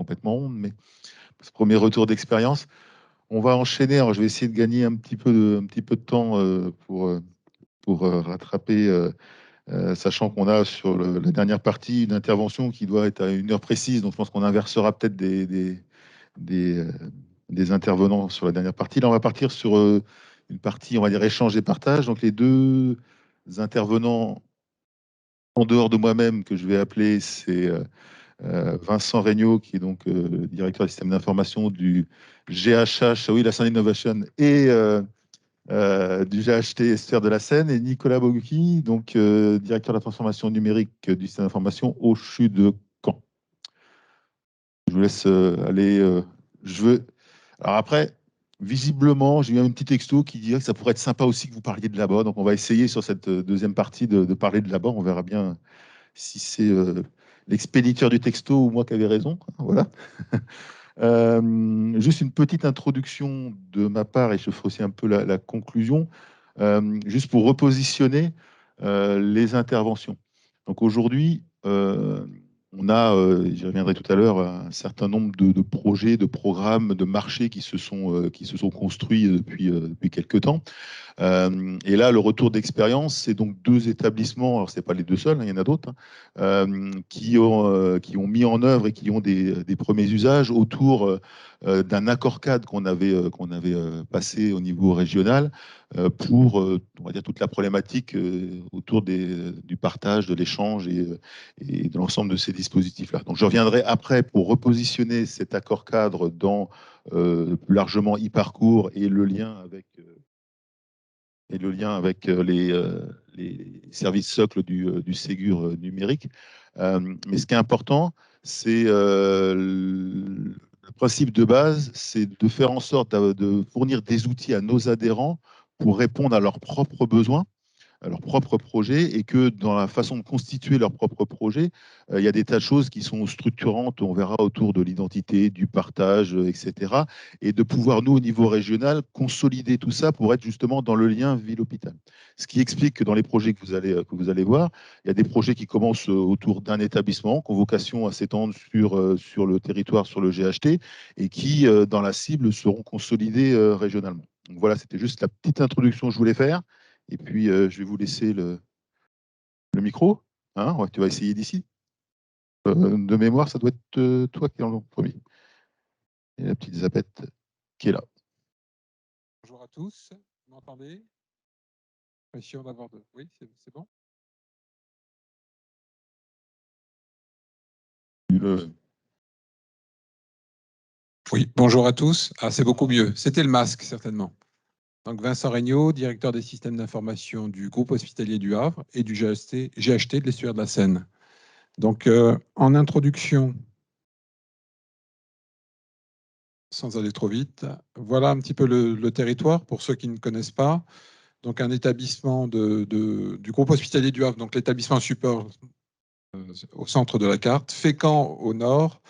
complètement honte, mais ce premier retour d'expérience. On va enchaîner. Alors, je vais essayer de gagner un petit peu de temps pour rattraper, sachant qu'on a sur la dernière partie une intervention qui doit être à 1 heure précise. Donc, je pense qu'on inversera peut-être des, des intervenants sur la dernière partie. Là, on va partir sur une partie, on va dire, échange et partage. Donc, les deux intervenants en dehors de moi-même que je vais appeler, c'est Vincent Regnault, qui est donc directeur du système d'information du GHH, oui, la Seine Innovation, et du GHT Sphère de la Seine, et Nicolas Boguki, donc directeur de la transformation numérique du système d'information au CHU de Caen. Je vous laisse aller. Alors après, visiblement, j'ai eu un petit texto qui dirait que ça pourrait être sympa aussi que vous parliez de là-bas. Donc on va essayer sur cette deuxième partie de parler de là-bas. On verra bien si c'est l'expéditeur du texto ou moi qui avais raison. Voilà. Juste une petite introduction de ma part, et je ferai aussi un peu la conclusion, juste pour repositionner les interventions. Donc aujourd'hui, on a, j'y reviendrai tout à l'heure, un certain nombre de projets, de programmes, de marchés qui se sont construits depuis quelques temps. Et là, le retour d'expérience, c'est donc 2 établissements, alors ce n'est pas les 2 seuls, hein, il y en a d'autres, hein, qui ont mis en œuvre et qui ont des premiers usages autour d'un accord-cadre qu'on avait passé au niveau régional pour, on va dire, toute la problématique autour du partage, de l'échange et de l'ensemble de ces dispositifs-là. Donc je reviendrai après pour repositionner cet accord-cadre dans plus largement e-parcours et le lien avec les services socles du Ségur numérique. Mais ce qui est important, c'est le principe de base, c'est de faire en sorte de fournir des outils à nos adhérents pour répondre à leurs propres besoins, à leurs propres projets, et que dans la façon de constituer leurs propres projets, il y a des tas de choses qui sont structurantes, on verra, autour de l'identité, du partage, etc. Et de pouvoir, nous, au niveau régional, consolider tout ça pour être justement dans le lien ville-hôpital. Ce qui explique que dans les projets que vous allez voir, il y a des projets qui commencent autour d'un établissement, qui ont vocation à s'étendre sur le territoire, sur le GHT, et qui, dans la cible, seront consolidés régionalement. Donc voilà, c'était juste la petite introduction que je voulais faire. Et puis, je vais vous laisser le micro. Hein, ouais, tu vas essayer d'ici. De mémoire, ça doit être toi qui es en premier. Et la petite Zapette qui est là. Bonjour à tous. Vous m'entendez? Impression d'avoir deux. Oui, c'est bon. Oui, bonjour à tous. Ah, c'est beaucoup mieux. C'était le masque, certainement. Donc, Vincent Regnault, directeur des systèmes d'information du groupe hospitalier du Havre et du GHT de l'Estuaire de la Seine. Donc, en introduction, sans aller trop vite, voilà un petit peu le territoire pour ceux qui ne connaissent pas. Donc, un établissement du groupe hospitalier du Havre, donc l'établissement support au centre de la carte, Fécamp au nord,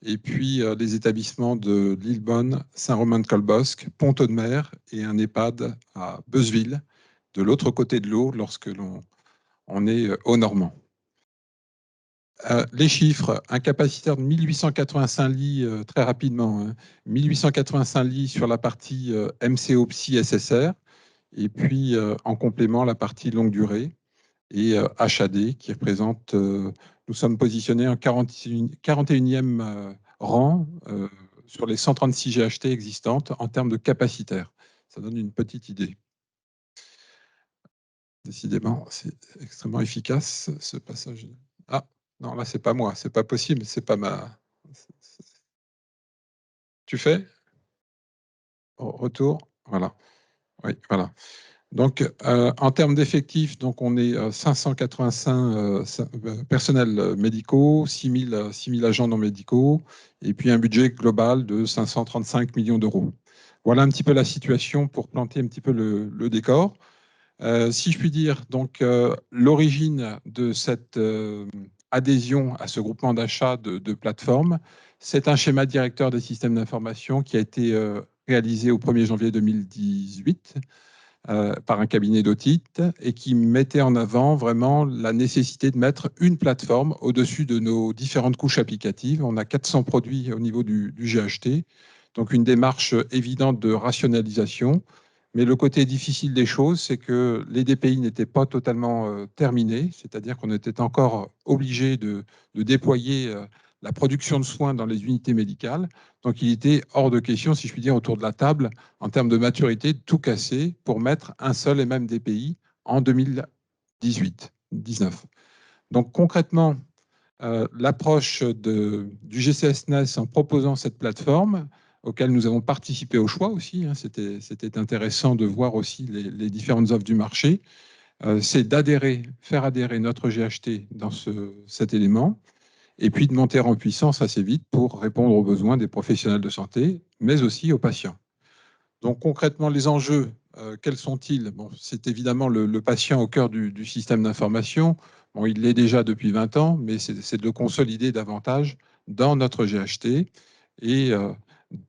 et puis les établissements de Lillebonne, Saint-Romain-de-Colbosc, Pont-Audemer et un EHPAD à Beuzeville, de l'autre côté de l'eau, lorsque on est au Normand. Les chiffres, un capacitaire de 1885 lits, très rapidement, hein, 1885 lits sur la partie MCO Psy SSR, et puis en complément la partie longue durée, et HAD qui représente, nous sommes positionnés en 41e rang sur les 136 GHT existantes en termes de capacitaire. Ça donne une petite idée. Décidément, c'est extrêmement efficace ce passage. Ah, non, là, c'est pas moi, c'est pas possible, c'est pas ma. Tu fais? Retour, voilà. Oui, voilà. Donc, en termes d'effectifs, donc on est 585 personnels médicaux, 6 000 agents non médicaux, et puis un budget global de 535 millions d'euros. Voilà un petit peu la situation pour planter un petit peu le décor. Si je puis dire, donc l'origine de cette adhésion à ce groupement d'achat de plateformes, c'est un schéma directeur des systèmes d'information qui a été réalisé au 1er janvier 2018. par un cabinet d'audit et qui mettait en avant vraiment la nécessité de mettre une plateforme au-dessus de nos différentes couches applicatives. On a 400 produits au niveau du GHT, donc une démarche évidente de rationalisation. Mais le côté difficile des choses, c'est que les DPI n'étaient pas totalement terminés, c'est-à-dire qu'on était encore obligé de déployer la production de soins dans les unités médicales. Donc il était hors de question, si je puis dire, autour de la table, en termes de maturité, de tout casser pour mettre un seul et même DPI en 2018-19. Donc concrètement, l'approche du GCS-NES en proposant cette plateforme, auquel nous avons participé au choix aussi, hein, c'était intéressant de voir aussi les différentes offres du marché, c'est faire adhérer notre GHT dans cet élément, et puis de monter en puissance assez vite pour répondre aux besoins des professionnels de santé, mais aussi aux patients. Donc concrètement, les enjeux, quels sont-ils? Bon, c'est évidemment le patient au cœur du système d'information. Bon, il l'est déjà depuis 20 ans, mais c'est de le consolider davantage dans notre GHT et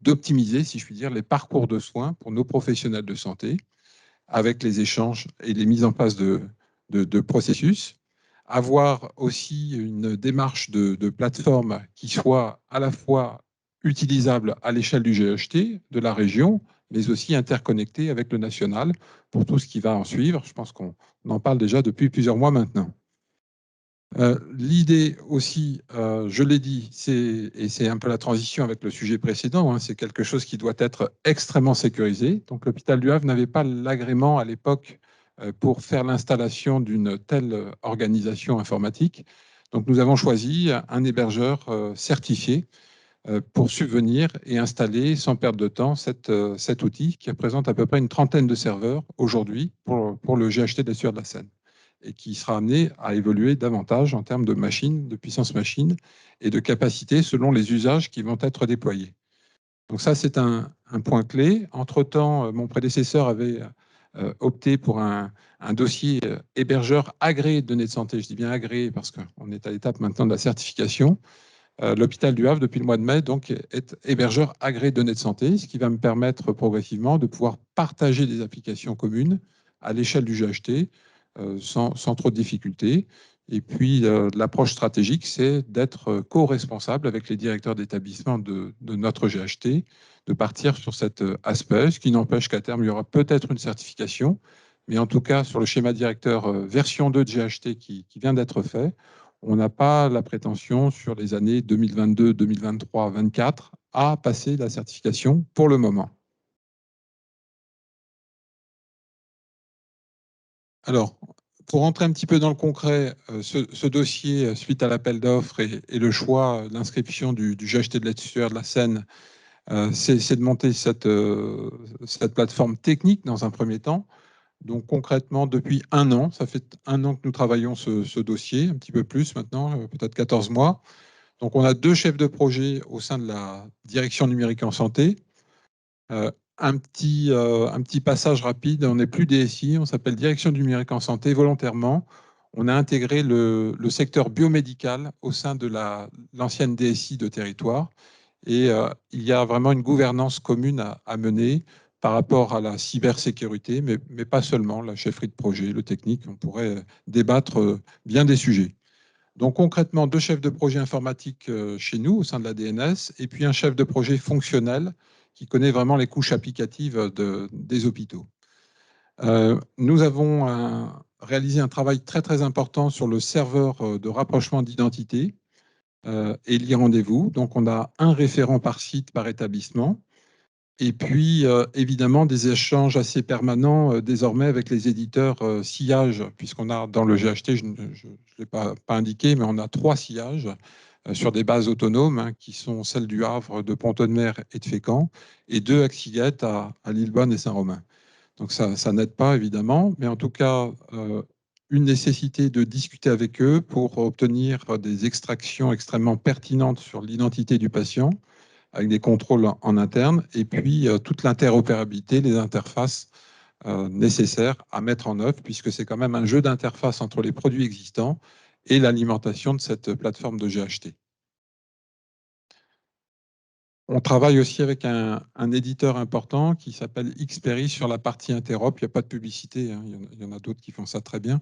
d'optimiser, si je puis dire, les parcours de soins pour nos professionnels de santé avec les échanges et les mises en place de processus. Avoir aussi une démarche de plateforme qui soit à la fois utilisable à l'échelle du GHT, de la région, mais aussi interconnectée avec le national pour tout ce qui va en suivre. Je pense qu'on en parle déjà depuis plusieurs mois maintenant. L'idée aussi, je l'ai dit, et c'est un peu la transition avec le sujet précédent, hein, c'est quelque chose qui doit être extrêmement sécurisé. Donc l'hôpital du Havre n'avait pas l'agrément à l'époque pour faire l'installation d'une telle organisation informatique. Donc nous avons choisi un hébergeur certifié pour subvenir et installer sans perdre de temps cet outil qui représente à peu près une trentaine de serveurs aujourd'hui pour le GHT de la Sueur de la Seine et qui sera amené à évoluer davantage en termes de machines, de puissance machine et de capacité selon les usages qui vont être déployés. Donc ça, c'est un point clé. Entre-temps, mon prédécesseur avait opté pour un dossier hébergeur agréé de données de santé. Je dis bien agréé parce qu'on est à l'étape maintenant de la certification. L'hôpital du Havre, depuis le mois de mai, donc, est hébergeur agréé de données de santé, ce qui va me permettre progressivement de pouvoir partager des applications communes à l'échelle du GHT sans trop de difficultés. Et puis, l'approche stratégique, c'est d'être co-responsable avec les directeurs d'établissement de notre GHT, de partir sur cet aspect, ce qui n'empêche qu'à terme, il y aura peut-être une certification, mais en tout cas, sur le schéma directeur version 2 de GHT qui vient d'être fait, on n'a pas la prétention sur les années 2022, 2023, 2024 à passer la certification pour le moment. Alors, pour rentrer un petit peu dans le concret, ce dossier, suite à l'appel d'offres et le choix d'inscription du GHT de l'Estuaire de la Seine, c'est de monter cette plateforme technique dans un premier temps. Donc concrètement, depuis un an, ça fait un an que nous travaillons ce dossier, un petit peu plus maintenant, peut-être 14 mois. Donc, on a 2 chefs de projet au sein de la direction numérique en santé. Un petit passage rapide, on n'est plus DSI, on s'appelle direction numérique en santé volontairement. On a intégré le secteur biomédical au sein de l'ancienne DSI de territoire. Et il y a vraiment une gouvernance commune à mener par rapport à la cybersécurité, mais pas seulement, la chefferie de projet, le technique, on pourrait débattre bien des sujets. Donc concrètement, 2 chefs de projet informatique chez nous au sein de la DNS et puis un chef de projet fonctionnel qui connaît vraiment les couches applicatives des hôpitaux. Nous avons réalisé un travail très très important sur le serveur de rapprochement d'identité et l'e-rendez-vous. Donc on a un référent par site, par établissement. Et puis, évidemment, des échanges assez permanents désormais avec les éditeurs sillage, puisqu'on a dans le GHT, je ne l'ai pas indiqué, mais on a 3 sillages sur des bases autonomes, hein, qui sont celles du Havre, de Pont-Audemer et de Fécamp, et 2 Axiguettes à Lillebonne et Saint-Romain. Donc ça n'aide pas, évidemment, mais en tout cas, une nécessité de discuter avec eux pour obtenir des extractions extrêmement pertinentes sur l'identité du patient, avec des contrôles en interne, et puis toute l'interopérabilité, les interfaces nécessaires à mettre en œuvre, puisque c'est quand même un jeu d'interface entre les produits existants et l'alimentation de cette plateforme de GHT. On travaille aussi avec un éditeur important qui s'appelle Xperi sur la partie interop. Il n'y a pas de publicité, hein. Il y en a d'autres qui font ça très bien.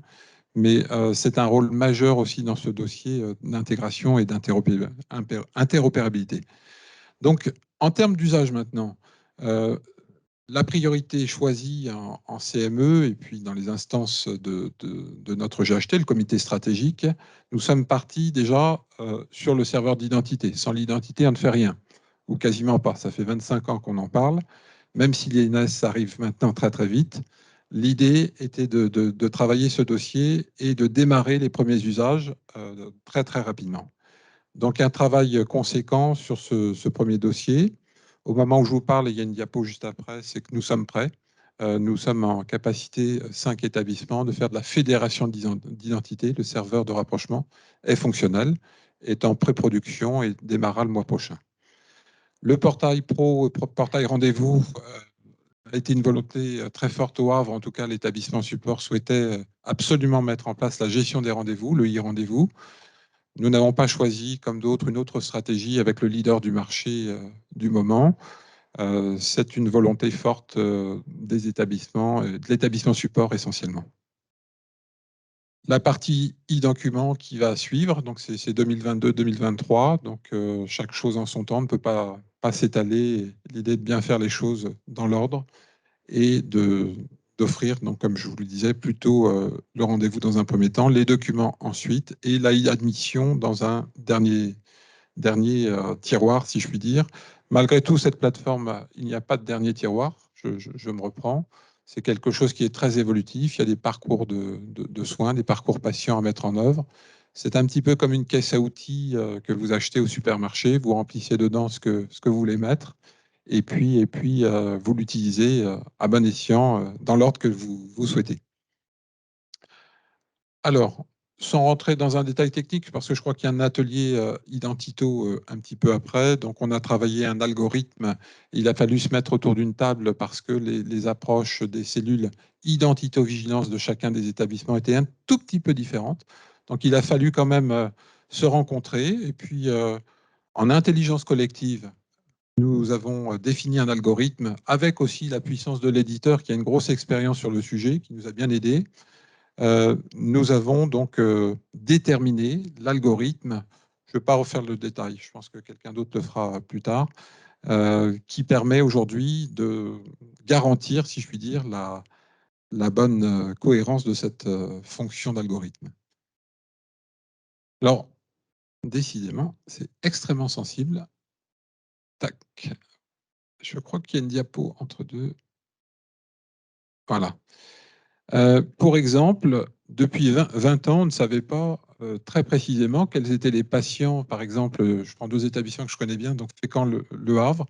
Mais c'est un rôle majeur aussi dans ce dossier d'intégration et d'interopérabilité. Donc, en termes d'usage maintenant, la priorité choisie en CME et puis dans les instances de notre GHT, le comité stratégique, nous sommes partis déjà sur le serveur d'identité. Sans l'identité, on ne fait rien, ou quasiment pas. Ça fait 25 ans qu'on en parle. Même si l'INS arrive maintenant très très vite, l'idée était de travailler ce dossier et de démarrer les premiers usages très très rapidement. Donc un travail conséquent sur ce premier dossier. Au moment où je vous parle, il y a une diapo juste après, c'est que nous sommes prêts. Nous sommes en capacité, 5 établissements, de faire de la fédération d'identité. Le serveur de rapprochement est fonctionnel, est en pré-production et démarrera le mois prochain. Le portail pro, portail rendez-vous, a été une volonté très forte au Havre. En tout cas, l'établissement support souhaitait absolument mettre en place la gestion des rendez-vous, le e-rendez-vous. Nous n'avons pas choisi, comme d'autres, une autre stratégie avec le leader du marché du moment. C'est une volonté forte des établissements, de l'établissement support essentiellement. La partie e-document qui va suivre, donc c'est 2022-2023, donc chaque chose en son temps, on ne peut pas s'étaler. L'idée de bien faire les choses dans l'ordre et d'offrir, donc comme je vous le disais, plutôt le rendez-vous dans un premier temps, les documents ensuite, et la admission dans un dernier tiroir, si je puis dire. Malgré tout, cette plateforme, il n'y a pas de dernier tiroir, je me reprends. C'est quelque chose qui est très évolutif. Il y a des parcours de soins, des parcours patients à mettre en œuvre. C'est un petit peu comme une caisse à outils que vous achetez au supermarché. Vous remplissez dedans ce que vous voulez mettre et puis vous l'utilisez à bon escient dans l'ordre que vous souhaitez. Alors, sans rentrer dans un détail technique, parce que je crois qu'il y a un atelier identito un petit peu après, donc on a travaillé un algorithme. Il a fallu se mettre autour d'une table parce que les approches des cellules identito-vigilance de chacun des établissements étaient un tout petit peu différentes. Donc il a fallu quand même se rencontrer. Et puis, en intelligence collective, nous avons défini un algorithme avec aussi la puissance de l'éditeur qui a une grosse expérience sur le sujet, qui nous a bien aidés. Nous avons donc déterminé l'algorithme. Je ne vais pas refaire le détail, je pense que quelqu'un d'autre le fera plus tard, qui permet aujourd'hui de garantir, si je puis dire, la bonne cohérence de cette fonction d'algorithme. Alors, décidément, c'est extrêmement sensible. Tac. Je crois qu'il y a une diapo entre deux. Voilà. Pour exemple, depuis 20 ans, on ne savait pas très précisément quels étaient les patients, par exemple, je prends 2 établissements que je connais bien, donc Fécamp, le Havre,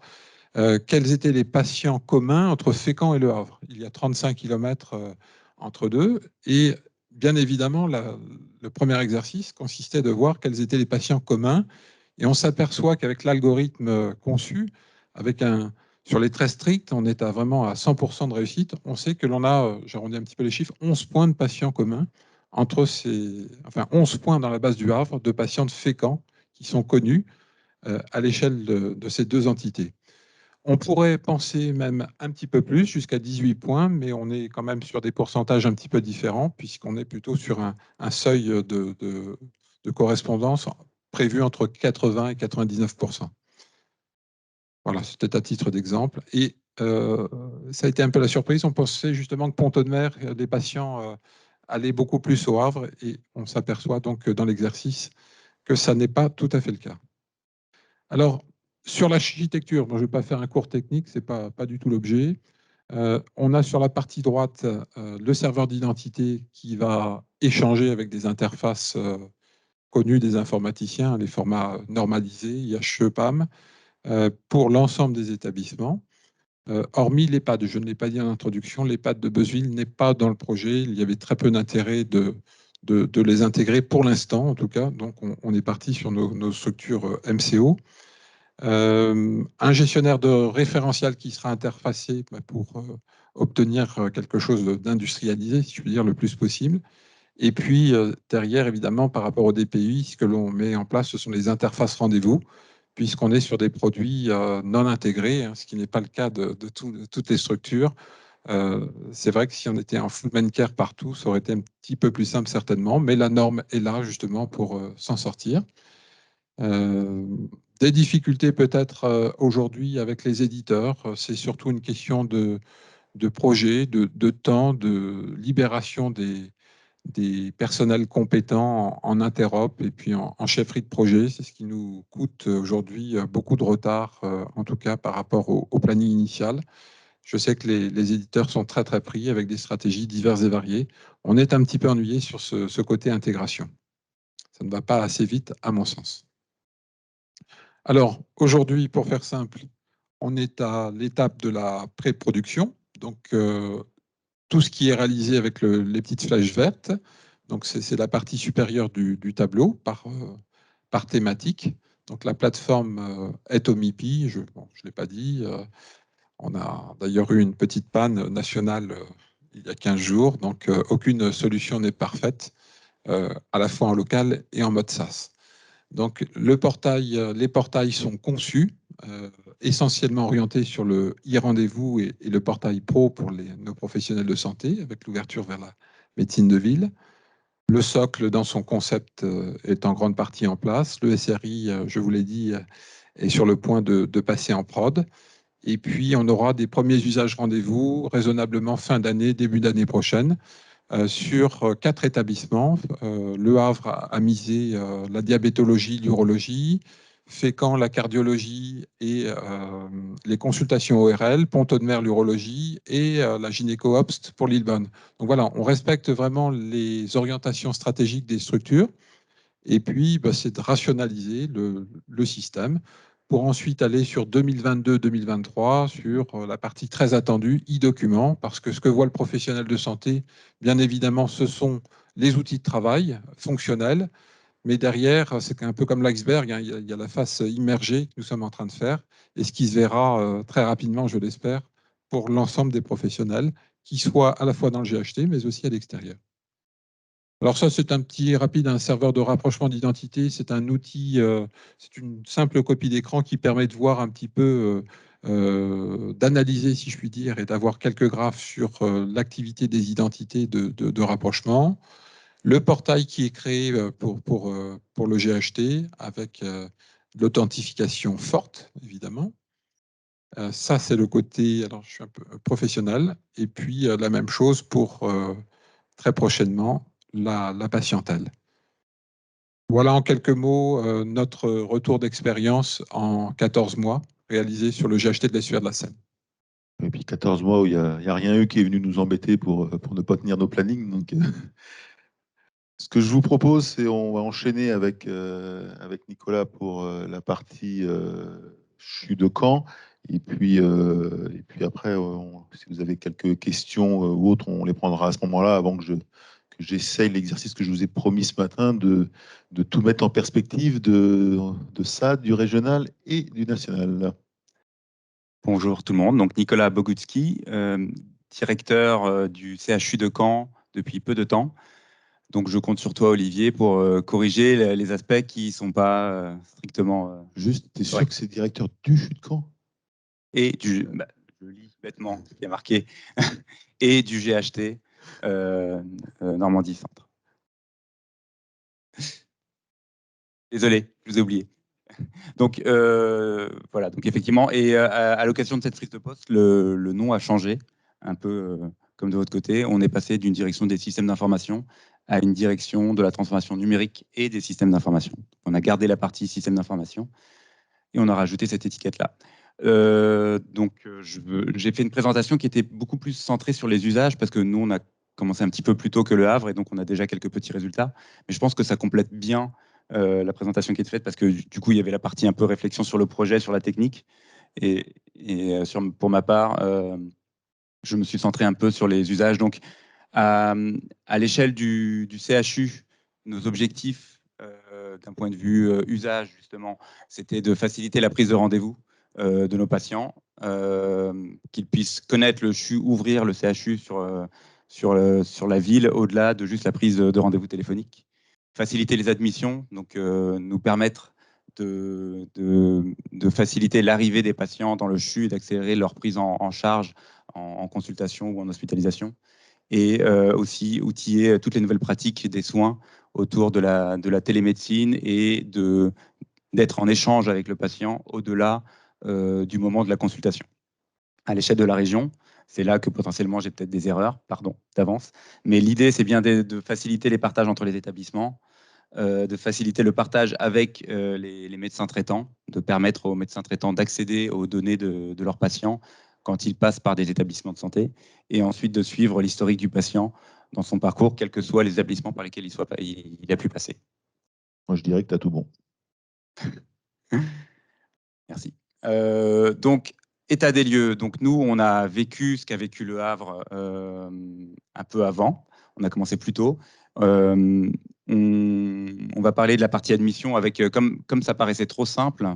quels étaient les patients communs entre Fécamp et Le Havre. Il y a 35 km entre deux, et bien évidemment, le premier exercice consistait de voir quels étaient les patients communs, et on s'aperçoit qu'avec l'algorithme conçu, sur les très stricts, on est vraiment à 100% de réussite. On sait que l'on a, j'arrondis un petit peu les chiffres, 11 points de patients communs entre 11 points dans la base du Havre de patients de Fécamp qui sont connus à l'échelle de ces deux entités. On pourrait penser même un petit peu plus, jusqu'à 18 points, mais on est quand même sur des pourcentages un petit peu différents, puisqu'on est plutôt sur un seuil de correspondance prévu entre 80 et 99%. Voilà, c'était à titre d'exemple. Et ça a été un peu la surprise. On pensait justement que Pont-de-Mer, les patients allaient beaucoup plus au Havre, et on s'aperçoit donc dans l'exercice que ça n'est pas tout à fait le cas. Alors, sur l'architecture, je ne vais pas faire un cours technique, ce n'est pas du tout l'objet. On a sur la partie droite le serveur d'identité qui va échanger avec des interfaces connues des informaticiens, les formats normalisés, IHE, PAM, pour l'ensemble des établissements. Hormis l'EHPAD, je ne l'ai pas dit en introduction, l'EHPAD de Beuzeville n'est pas dans le projet. Il y avait très peu d'intérêt de les intégrer pour l'instant, en tout cas. Donc, on est parti sur nos structures MCO. Un gestionnaire de référentiel qui sera interfacé pour obtenir quelque chose d'industrialisé, si je puis dire, le plus possible. Et puis, derrière, évidemment, par rapport au DPI, ce que l'on met en place, ce sont les interfaces rendez-vous, puisqu'on est sur des produits non intégrés, hein, ce qui n'est pas le cas de toutes les structures. C'est vrai que si on était en full man care partout, ça aurait été un petit peu plus simple certainement, mais la norme est là justement pour s'en sortir. Des difficultés peut-être aujourd'hui avec les éditeurs, c'est surtout une question de projet, de temps, de libération des personnels compétents en interop et puis en chefferie de projet. C'est ce qui nous coûte aujourd'hui beaucoup de retard, en tout cas par rapport au planning initial. Je sais que les éditeurs sont très très pris avec des stratégies diverses et variées. On est un petit peu ennuyé sur ce côté intégration. Ça ne va pas assez vite, à mon sens. Alors, aujourd'hui, pour faire simple, on est à l'étape de la pré-production. Donc, tout ce qui est réalisé avec les petites flèches vertes. Donc, c'est la partie supérieure du tableau par thématique. Donc, la plateforme est au MIPI. Je ne l'ai pas dit. On a d'ailleurs eu une petite panne nationale il y a 15 jours. Donc, aucune solution n'est parfaite, à la fois en local et en mode SaaS. Donc, les portails sont conçus, essentiellement orientés sur le e-rendez-vous et le portail pro pour nos professionnels de santé, avec l'ouverture vers la médecine de ville. Le socle, dans son concept, est en grande partie en place. Le SRI, je vous l'ai dit, est sur le point de passer en prod. Et puis, on aura des premiers usages rendez-vous raisonnablement fin d'année, début d'année prochaine, sur 4 établissements. Le Havre a misé la diabétologie, l'urologie, Fécamp, la cardiologie et les consultations ORL, Pont-Audemer, l'urologie et la gynéco-obst pour Lillebonne. Donc voilà, on respecte vraiment les orientations stratégiques des structures. Et puis, c'est de rationaliser le système pour ensuite aller sur 2022-2023, sur la partie très attendue, e-document, parce que ce que voit le professionnel de santé, bien évidemment, ce sont les outils de travail fonctionnels, mais derrière, c'est un peu comme l'iceberg, hein, il y a la face immergée que nous sommes en train de faire, et ce qui se verra très rapidement, je l'espère, pour l'ensemble des professionnels, qui soient à la fois dans le GHT, mais aussi à l'extérieur. Alors ça, c'est un petit rapide, un serveur de rapprochement d'identité. C'est un outil, c'est une simple copie d'écran qui permet de voir un petit peu, d'analyser, si je puis dire, et d'avoir quelques graphes sur l'activité des identités de rapprochement. Le portail qui est créé pour le GHT avec l'authentification forte, évidemment. Ça, c'est le côté, alors je suis un peu professionnel. Et puis, la même chose pour très prochainement la patientèle. Voilà en quelques mots notre retour d'expérience en 14 mois réalisé sur le GHT de l'Essuaire de la Seine. Et puis 14 mois où il n'y a rien eu qui est venu nous embêter pour ne pas tenir nos plannings. Donc, ce que je vous propose, c'est on va enchaîner avec Nicolas pour la partie CHU de Caen. Et puis après, si vous avez quelques questions ou autres, on les prendra à ce moment-là avant que j'essaye l'exercice que je vous ai promis ce matin de tout mettre en perspective de ça, du régional et du national. Bonjour tout le monde, donc Nicolas Bogutski, directeur du CHU de Caen depuis peu de temps. Donc je compte sur toi Olivier pour corriger les aspects qui ne sont pas strictement... Juste, tu es sûr que c'est directeur du CHU de Caen? Et du, je lis bêtement ce qui est marqué, et du GHT Normandie Centre. Désolé, je vous ai oublié. Donc voilà, donc effectivement, et à l'occasion de cette prise de poste, le nom a changé, un peu comme de votre côté. On est passé d'une direction des systèmes d'information à une direction de la transformation numérique et des systèmes d'information. On a gardé la partie système d'information et on a rajouté cette étiquette-là. Donc j'ai fait une présentation qui était beaucoup plus centrée sur les usages parce que nous, on a commencé un petit peu plus tôt que le Havre et donc on a déjà quelques petits résultats. Mais je pense que ça complète bien la présentation qui est faite parce que du coup, il y avait la partie un peu réflexion sur le projet, sur la technique. Et pour ma part, je me suis centré un peu sur les usages. Donc, à l'échelle du CHU, nos objectifs d'un point de vue usage, justement, c'était de faciliter la prise de rendez-vous de nos patients, qu'ils puissent connaître le CHU, ouvrir le CHU sur la ville, au-delà de juste la prise de rendez-vous téléphonique. Faciliter les admissions, donc nous permettre de faciliter l'arrivée des patients dans le CHU et d'accélérer leur prise en charge en consultation ou en hospitalisation. Et aussi outiller toutes les nouvelles pratiques des soins autour de la télémédecine et d'être en échange avec le patient au-delà du moment de la consultation. À l'échelle de la région, c'est là que potentiellement j'ai peut-être des erreurs, pardon, d'avance, mais l'idée c'est bien de faciliter les partages entre les établissements, de faciliter le partage avec les médecins traitants, de permettre aux médecins traitants d'accéder aux données de leurs patients quand ils passent par des établissements de santé, et ensuite de suivre l'historique du patient dans son parcours, quels que soient les établissements par lesquels il a pu passer. Moi, je dirais que tu as tout bon. Merci. Donc, état des lieux. Donc, nous, on a vécu ce qu'a vécu Le Havre un peu avant. On a commencé plus tôt. On va parler de la partie admission avec, comme ça paraissait trop simple,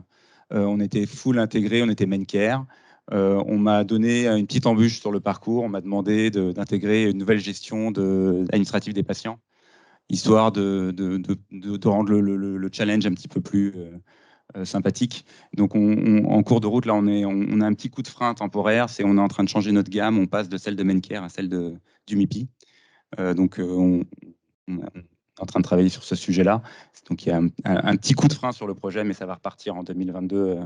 on était full intégré, on était main care. On m'a donné une petite embûche sur le parcours. On m'a demandé d'intégrer une nouvelle gestion administrative des patients, histoire de rendre le challenge un petit peu plus sympathique. Donc, en cours de route, là, on a un petit coup de frein temporaire. On est en train de changer notre gamme. On passe de celle de Maincare à celle du MIPI. Donc, on est en train de travailler sur ce sujet-là. Donc, il y a un petit coup de frein sur le projet, mais ça va repartir en 2022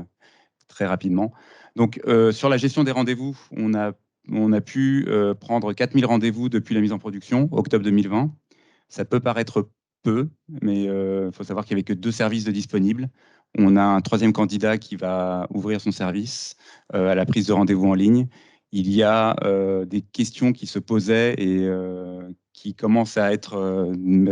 très rapidement. Donc, sur la gestion des rendez-vous, on a pu prendre 4000 rendez-vous depuis la mise en production, octobre 2020. Ça peut paraître peu, mais il faut savoir qu'il n'y avait que 2 services de disponibles. On a un 3e candidat qui va ouvrir son service à la prise de rendez-vous en ligne. Il y a des questions qui se posaient et qui commencent à être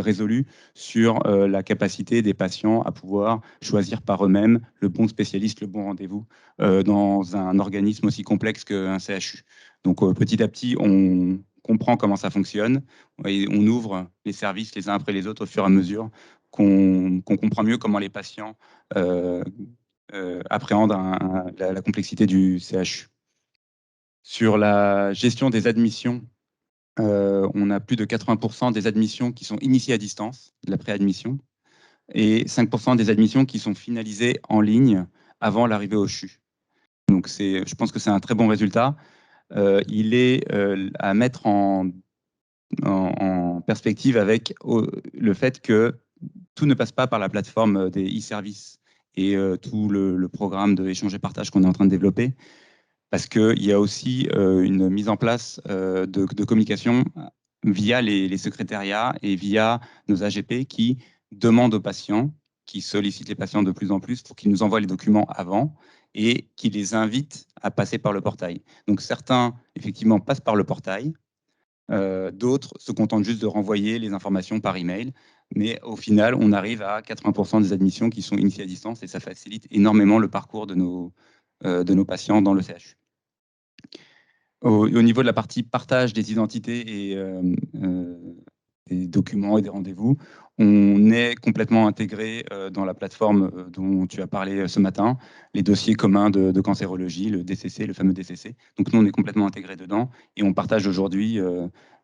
résolues sur la capacité des patients à pouvoir choisir par eux-mêmes le bon spécialiste, le bon rendez-vous dans un organisme aussi complexe qu'un CHU. Donc petit à petit, on comprend comment ça fonctionne et on ouvre les services les uns après les autres au fur et à mesure qu'on comprend mieux comment les patients appréhendent la complexité du CHU. Sur la gestion des admissions, on a plus de 80% des admissions qui sont initiées à distance, de la préadmission, et 5% des admissions qui sont finalisées en ligne avant l'arrivée au CHU. Donc je pense que c'est un très bon résultat. Il est à mettre en perspective avec le fait que tout ne passe pas par la plateforme des e-services et tout le programme d'échange et partage qu'on est en train de développer, parce qu'il y a aussi une mise en place de communication via les secrétariats et via nos AGP qui demandent aux patients, qui sollicitent les patients de plus en plus pour qu'ils nous envoient les documents avant et qui les invitent à passer par le portail. Donc certains, effectivement, passent par le portail, d'autres se contentent juste de renvoyer les informations par email. Mais au final, on arrive à 80% des admissions qui sont initiées à distance et ça facilite énormément le parcours de nos patients dans le CHU. Au niveau de la partie partage des identités et des documents et des rendez-vous, on est complètement intégré dans la plateforme dont tu as parlé ce matin, les dossiers communs de cancérologie, le DCC, le fameux DCC. Donc nous, on est complètement intégré dedans et on partage aujourd'hui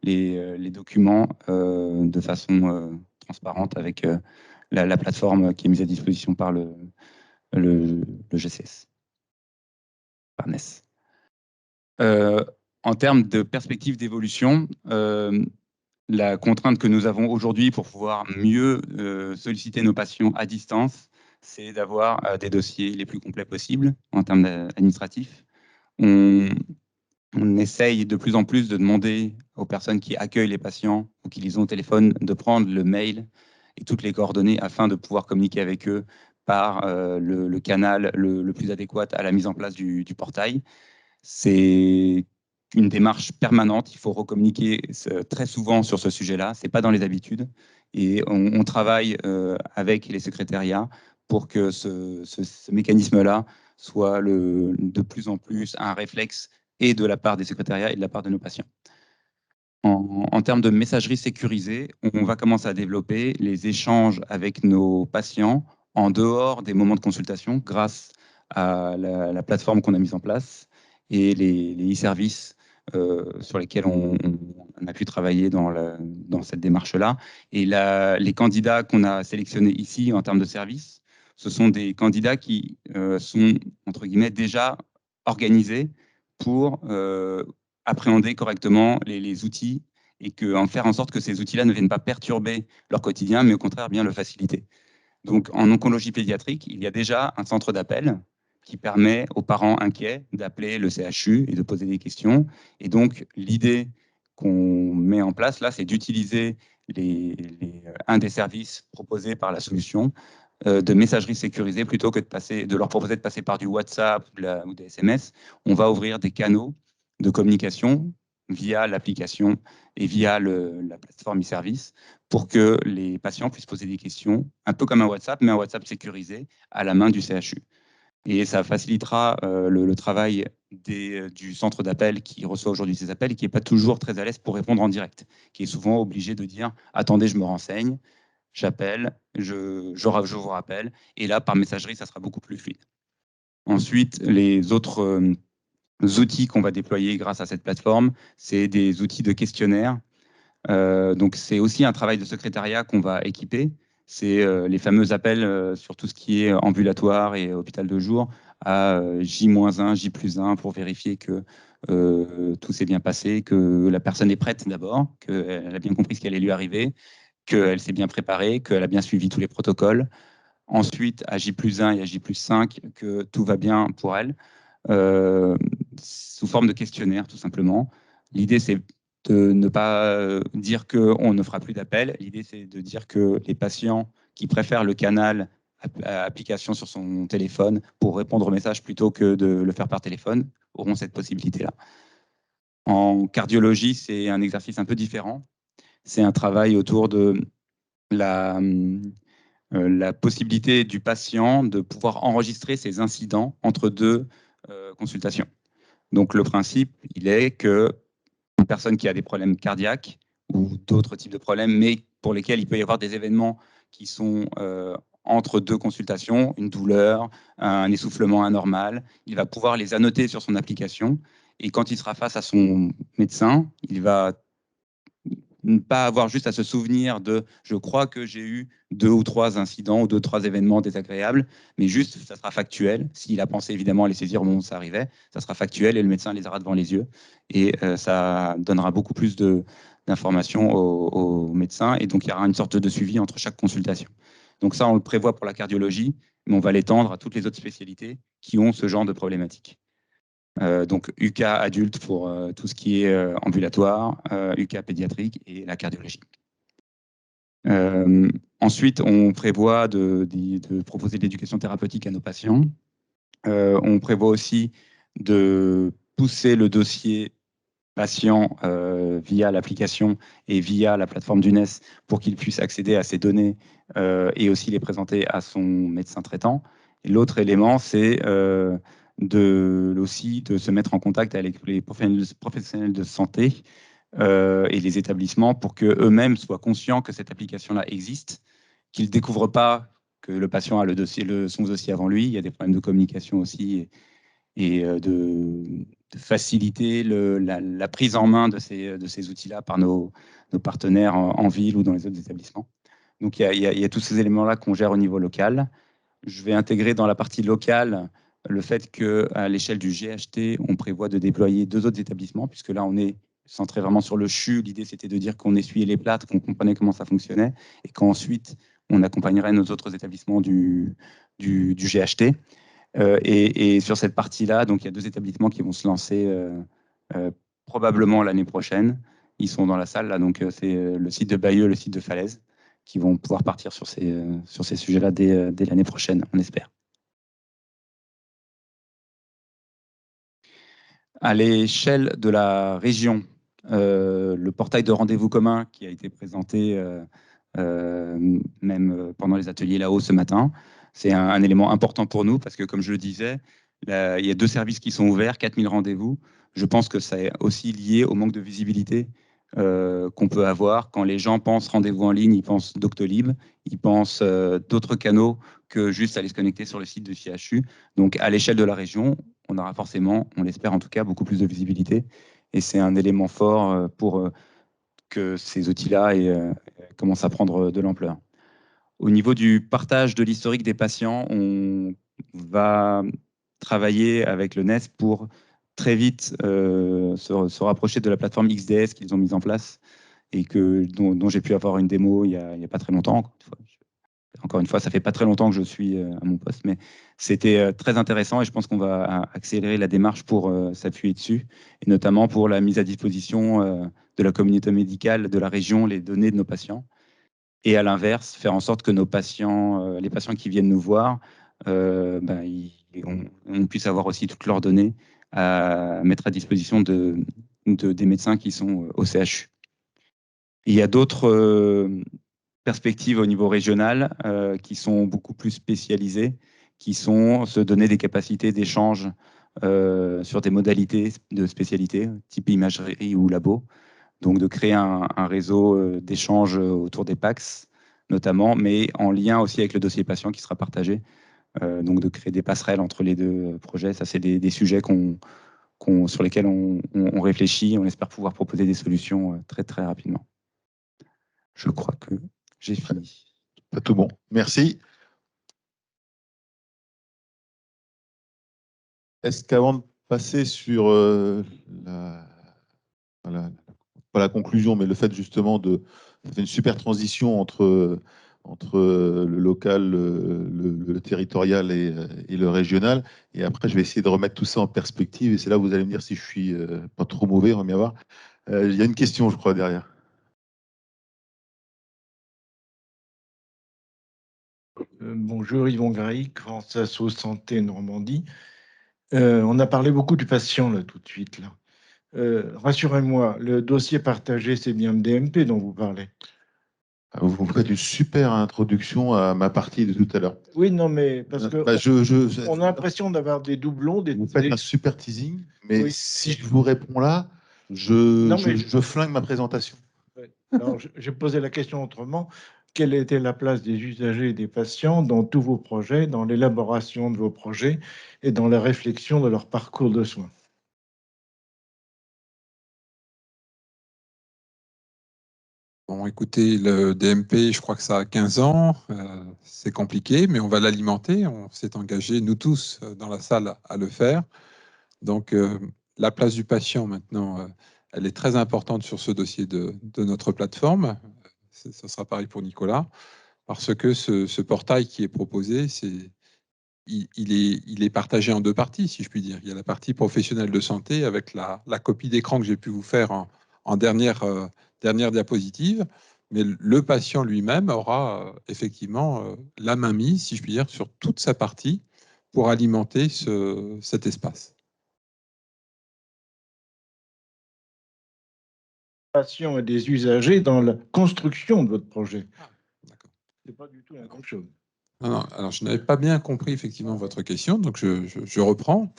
les documents de façon transparente avec la plateforme qui est mise à disposition par le GCS, par NES. En termes de perspective d'évolution, la contrainte que nous avons aujourd'hui pour pouvoir mieux solliciter nos patients à distance, c'est d'avoir des dossiers les plus complets possibles en termes administratifs. On essaye de plus en plus de demander aux personnes qui accueillent les patients ou qui les ont au téléphone de prendre le mail et toutes les coordonnées afin de pouvoir communiquer avec eux par le canal le plus adéquat à la mise en place du portail. C'est une démarche permanente. Il faut recommuniquer très souvent sur ce sujet-là. Ce n'est pas dans les habitudes. Et on travaille avec les secrétariats pour que ce mécanisme-là soit de plus en plus un réflexe et de la part des secrétariats et de la part de nos patients. En termes de messagerie sécurisée, on va commencer à développer les échanges avec nos patients en dehors des moments de consultation grâce à la plateforme qu'on a mise en place et les e-services sur lesquels on a pu travailler dans cette démarche-là. Et les candidats qu'on a sélectionnés ici en termes de services ce sont des candidats qui sont, entre guillemets, déjà organisés pour appréhender correctement les outils et en faire en sorte que ces outils-là ne viennent pas perturber leur quotidien, mais au contraire bien le faciliter. Donc, en oncologie pédiatrique, il y a déjà un centre d'appel qui permet aux parents inquiets d'appeler le CHU et de poser des questions. Et donc, l'idée qu'on met en place là, c'est d'utiliser un des services proposés par la solution de messagerie sécurisée plutôt que de leur proposer de passer par du WhatsApp ou des SMS. On va ouvrir des canaux de communication via l'application et via la plateforme e-service pour que les patients puissent poser des questions, un peu comme un WhatsApp, mais un WhatsApp sécurisé à la main du CHU. Et ça facilitera le travail du centre d'appel qui reçoit aujourd'hui ces appels et qui n'est pas toujours très à l'aise pour répondre en direct, qui est souvent obligé de dire « Attendez, je me renseigne, j'appelle, je vous rappelle ». Et là, par messagerie, ça sera beaucoup plus fluide. Ensuite, les autres outils qu'on va déployer grâce à cette plateforme, c'est des outils de questionnaire. Donc, c'est aussi un travail de secrétariat qu'on va équiper. C'est les fameux appels sur tout ce qui est ambulatoire et hôpital de jour à J-1, J+1 pour vérifier que tout s'est bien passé, que la personne est prête d'abord, qu'elle a bien compris ce qui allait lui arriver, qu'elle s'est bien préparée, qu'elle a bien suivi tous les protocoles. Ensuite, à J+1 et à J+5, que tout va bien pour elle, sous forme de questionnaire, tout simplement. L'idée, c'est de ne pas dire qu'on ne fera plus d'appel. L'idée, c'est de dire que les patients qui préfèrent le canal application sur son téléphone pour répondre aux messages plutôt que de le faire par téléphone auront cette possibilité-là. En cardiologie, c'est un exercice un peu différent. C'est un travail autour de la possibilité du patient de pouvoir enregistrer ses incidents entre deux consultations. Donc, le principe, il est que une personne qui a des problèmes cardiaques ou d'autres types de problèmes, mais pour lesquels il peut y avoir des événements qui sont entre deux consultations, une douleur, un essoufflement anormal, il va pouvoir les annoter sur son application. Et quand il sera face à son médecin, il va ne pas avoir juste à se souvenir de « je crois que j'ai eu 2 ou 3 incidents ou 2 ou 3 événements désagréables », mais juste, ça sera factuel. S'il a pensé évidemment à les saisir au moment où ça arrivait, ça sera factuel et le médecin les aura devant les yeux. Et ça donnera beaucoup plus d'informations aux médecins. Et donc, il y aura une sorte de suivi entre chaque consultation. Donc ça, on le prévoit pour la cardiologie, mais on va l'étendre à toutes les autres spécialités qui ont ce genre de problématiques. Donc UK adulte pour tout ce qui est ambulatoire, UK pédiatrique et la cardiologie. Ensuite, on prévoit de proposer de l'éducation thérapeutique à nos patients. On prévoit aussi de pousser le dossier patient via l'application et via la plateforme d'UNES pour qu'il puisse accéder à ces données et aussi les présenter à son médecin traitant. Et l'autre élément, c'est aussi de se mettre en contact avec les professionnels de santé et les établissements pour qu'eux-mêmes soient conscients que cette application-là existe, qu'ils ne découvrent pas que le patient a son dossier avant lui. Il y a des problèmes de communication aussi et de faciliter la prise en main de ces outils-là par nos partenaires en ville ou dans les autres établissements. Donc, il y a tous ces éléments-là qu'on gère au niveau local. Je vais intégrer dans la partie locale le fait qu'à l'échelle du GHT, on prévoit de déployer 2 autres établissements, puisque là, on est centré vraiment sur le CHU. L'idée, c'était de dire qu'on essuyait les plâtres, qu'on comprenait comment ça fonctionnait, et qu'ensuite, on accompagnerait nos autres établissements du GHT. Et sur cette partie-là, donc il y a 2 établissements qui vont se lancer probablement l'année prochaine. Ils sont dans la salle, là, donc c'est le site de Bayeux, le site de Falaise, qui vont pouvoir partir sur ces sujets-là dès l'année prochaine, on espère. À l'échelle de la région, le portail de rendez-vous commun qui a été présenté même pendant les ateliers là-haut ce matin, c'est un élément important pour nous parce que, comme je le disais, il y a 2 services qui sont ouverts, 4000 rendez-vous. Je pense que c'est aussi lié au manque de visibilité qu'on peut avoir. Quand les gens pensent rendez-vous en ligne, ils pensent Doctolib, ils pensent d'autres canaux que juste aller se connecter sur le site de CHU. Donc, à l'échelle de la région, on aura forcément, on l'espère en tout cas, beaucoup plus de visibilité. Et c'est un élément fort pour que ces outils-là commencent à prendre de l'ampleur. Au niveau du partage de l'historique des patients, on va travailler avec le NES pour très vite se rapprocher de la plateforme XDS qu'ils ont mise en place et dont j'ai pu avoir une démo il y a pas très longtemps. Encore une fois, ça fait pas très longtemps que je suis à mon poste, mais c'était très intéressant et je pense qu'on va accélérer la démarche pour s'appuyer dessus, et notamment pour la mise à disposition de la communauté médicale de la région, les données de nos patients. Et à l'inverse, faire en sorte que nos patients, les patients qui viennent nous voir, on puisse avoir aussi toutes leurs données à mettre à disposition des médecins qui sont au CHU. Il y a d'autres perspectives au niveau régional qui sont beaucoup plus spécialisées, qui sont se donner des capacités d'échange sur des modalités de spécialité, type imagerie ou labo. Donc de créer un réseau d'échange autour des PACS, notamment, mais en lien aussi avec le dossier patient qui sera partagé. Donc de créer des passerelles entre les deux projets. Ça, c'est des sujets sur lesquels on réfléchit. On espère pouvoir proposer des solutions très, très rapidement. Je crois que j'ai fini. Pas tout bon. Merci. Est-ce qu'avant de passer sur pas la conclusion, mais le fait justement de faire une super transition entre le local, le territorial et le régional. Et après, je vais essayer de remettre tout ça en perspective. Et c'est là où vous allez me dire si je suis pas trop mauvais, on va bien voir. Il y a une question, je crois, derrière. Bonjour, Yvon Graïc, France Asso Santé Normandie. On a parlé beaucoup du patient là tout de suite. Là. Rassurez-moi, le dossier partagé, c'est bien le DMP dont vous parlez. Vous faites une super introduction à ma partie de tout à l'heure. Oui, non, mais parce que on a l'impression d'avoir des doublons. Vous faites un super teasing, mais oui. si je vous réponds là, je flingue ma présentation. Alors, j'ai posé la question autrement. Quelle était la place des usagers et des patients dans tous vos projets, dans l'élaboration de vos projets et dans la réflexion de leur parcours de soins? Bon, écoutez, le DMP, je crois que ça a 15 ans. C'est compliqué, mais on va l'alimenter. On s'est engagé, nous tous, dans la salle, à le faire. Donc, la place du patient, maintenant, elle est très importante sur ce dossier de notre plateforme. Ça sera pareil pour Nicolas, parce que ce portail qui est proposé, il est partagé en deux parties, si je puis dire. Il y a la partie professionnelle de santé avec la copie d'écran que j'ai pu vous faire en dernière diapositive. Mais le patient lui-même aura effectivement la main mise, si je puis dire, sur toute sa partie pour alimenter cet espace. Et des usagers dans la construction de votre projet. C'est pas du tout la même chose. Non, alors je n'avais pas bien compris effectivement votre question, donc je reprends.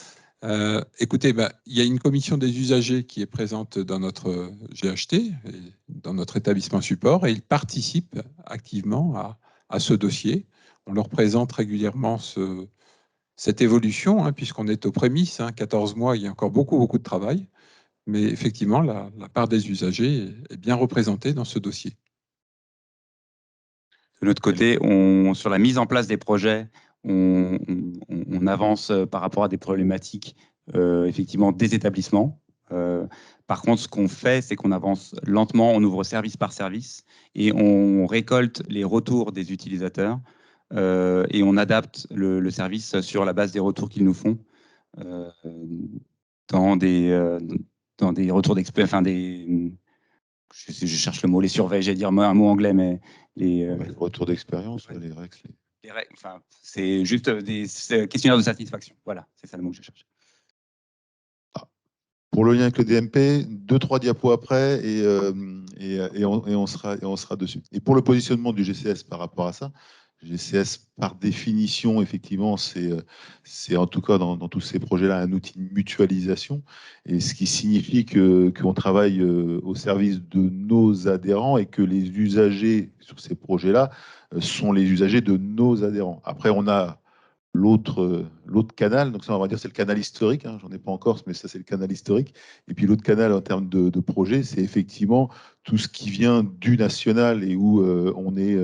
Écoutez, il y a une commission des usagers qui est présente dans notre GHT, dans notre établissement support, et ils participent activement à ce dossier. On leur présente régulièrement cette évolution, puisqu'on est aux prémices, 14 mois, il y a encore beaucoup de travail. Mais effectivement, la part des usagers est bien représentée dans ce dossier. De l'autre côté, sur la mise en place des projets, on avance par rapport à des problématiques effectivement des établissements. Par contre, ce qu'on fait, c'est qu'on avance lentement, on ouvre service par service et on récolte les retours des utilisateurs et on adapte le service sur la base des retours qu'ils nous font dans des retours d'experts, enfin je cherche le mot, les surveilles, j'allais dire un mot anglais, mais les retours d'expérience, les règles. Enfin, c'est juste des questionnaires de satisfaction. Voilà, c'est ça le mot que je cherche. Pour le lien avec le DMP, 2-3 diapos après et on sera dessus. Et pour le positionnement du GCS par rapport à ça, GCS, par définition, effectivement, c'est en tout cas dans tous ces projets-là un outil de mutualisation, et ce qui signifie qu'on travaille au service de nos adhérents et que les usagers sur ces projets-là sont les usagers de nos adhérents. Après, on a l'autre canal, donc ça on va dire c'est le canal historique, hein, j'en ai pas en Corse, mais ça c'est le canal historique. Et puis l'autre canal en termes de projet, c'est effectivement tout ce qui vient du national et où on est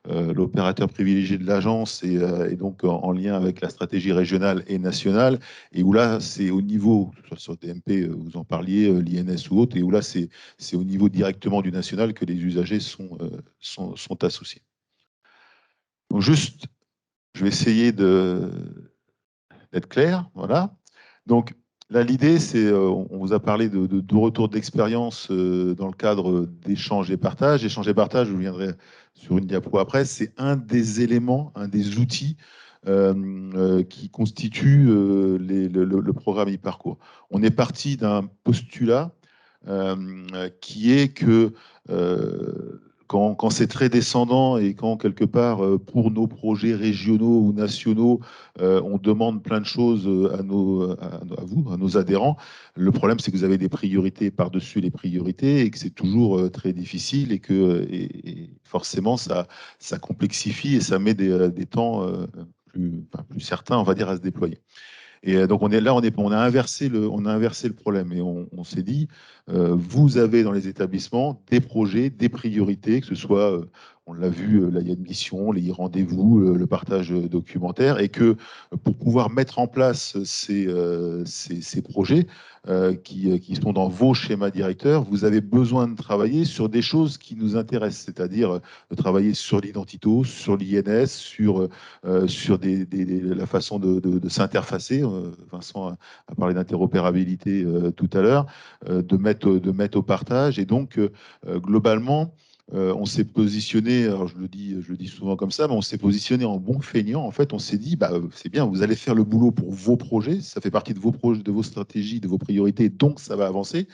l'opérateur privilégié de l'agence et donc en lien avec la stratégie régionale et nationale, et où là c'est au niveau, soit sur DMP, vous en parliez, l'INS ou autre, et où là c'est au niveau directement du national que les usagers sont associés. Donc juste, je vais essayer d'être clair, voilà. Donc là, l'idée, c'est, on vous a parlé de retour d'expérience dans le cadre d'échanges et partages. Échanges et partages, je reviendrai sur une diapo après, c'est un des éléments, un des outils qui constitue le programme e-parcours. On est parti d'un postulat qui est que quand c'est très descendant et quand quelque part pour nos projets régionaux ou nationaux, on demande plein de choses à nos adhérents, le problème c'est que vous avez des priorités par-dessus les priorités et que c'est toujours très difficile et que et forcément ça complexifie et ça met des temps plus certains, on va dire, à se déployer. Et donc on a inversé le problème et on s'est dit, vous avez dans les établissements des projets, des priorités, que ce soit, on l'a vu, là il y a une mission, les rendez-vous, le partage documentaire, et que pour pouvoir mettre en place ces projets qui sont dans vos schémas directeurs, vous avez besoin de travailler sur des choses qui nous intéressent, c'est-à-dire de travailler sur l'identito, sur l'INS, sur la façon de s'interfacer. Vincent a parlé d'interopérabilité tout à l'heure, de mettre au partage. Et donc, globalement, on s'est positionné, alors je le dis souvent comme ça, mais on s'est positionné en bon feignant. En fait, on s'est dit, bah, c'est bien, vous allez faire le boulot pour vos projets, ça fait partie de vos projets, de vos stratégies, de vos priorités, donc ça va avancer.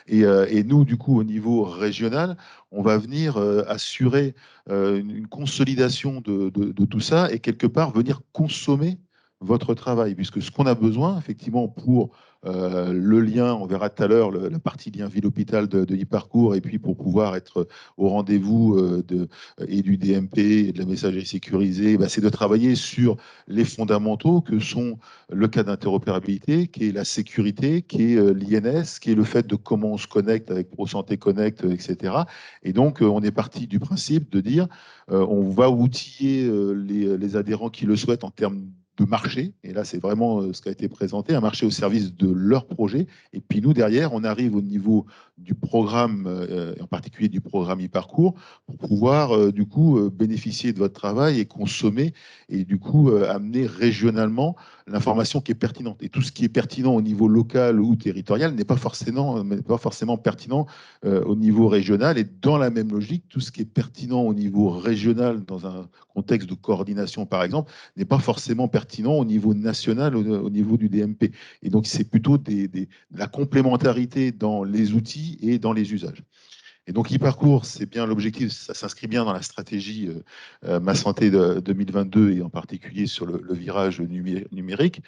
Et nous, du coup, au niveau régional, on va venir assurer une consolidation de tout ça et quelque part venir consommer votre travail, puisque ce qu'on a besoin, effectivement, pour le lien, on verra tout à l'heure la partie lien ville-hôpital de e-parcours, et puis pour pouvoir être au rendez-vous et du DMP et de la messagerie sécurisée, bah, c'est de travailler sur les fondamentaux que sont le cas d'interopérabilité, qui est la sécurité, qui est l'INS, qui est le fait de comment on se connecte avec ProSanté Connect, etc. Et donc, on est parti du principe de dire, on va outiller les adhérents qui le souhaitent en termes de marché, et là c'est vraiment ce qui a été présenté, un marché au service de leur projet, et puis nous derrière on arrive au niveau du programme, et en particulier du programme e-parcours, pour pouvoir du coup bénéficier de votre travail et consommer, et du coup amener régionalement l'information qui est pertinente. Et tout ce qui est pertinent au niveau local ou territorial n'est pas forcément pertinent au niveau régional, et dans la même logique, tout ce qui est pertinent au niveau régional dans un contexte de coordination par exemple, n'est pas forcément pertinent au niveau national, au niveau du DMP. Et donc, c'est plutôt de la complémentarité dans les outils et dans les usages. Et donc, e-parcours, c'est bien l'objectif, ça s'inscrit bien dans la stratégie Ma Santé 2022 et en particulier sur le virage numérique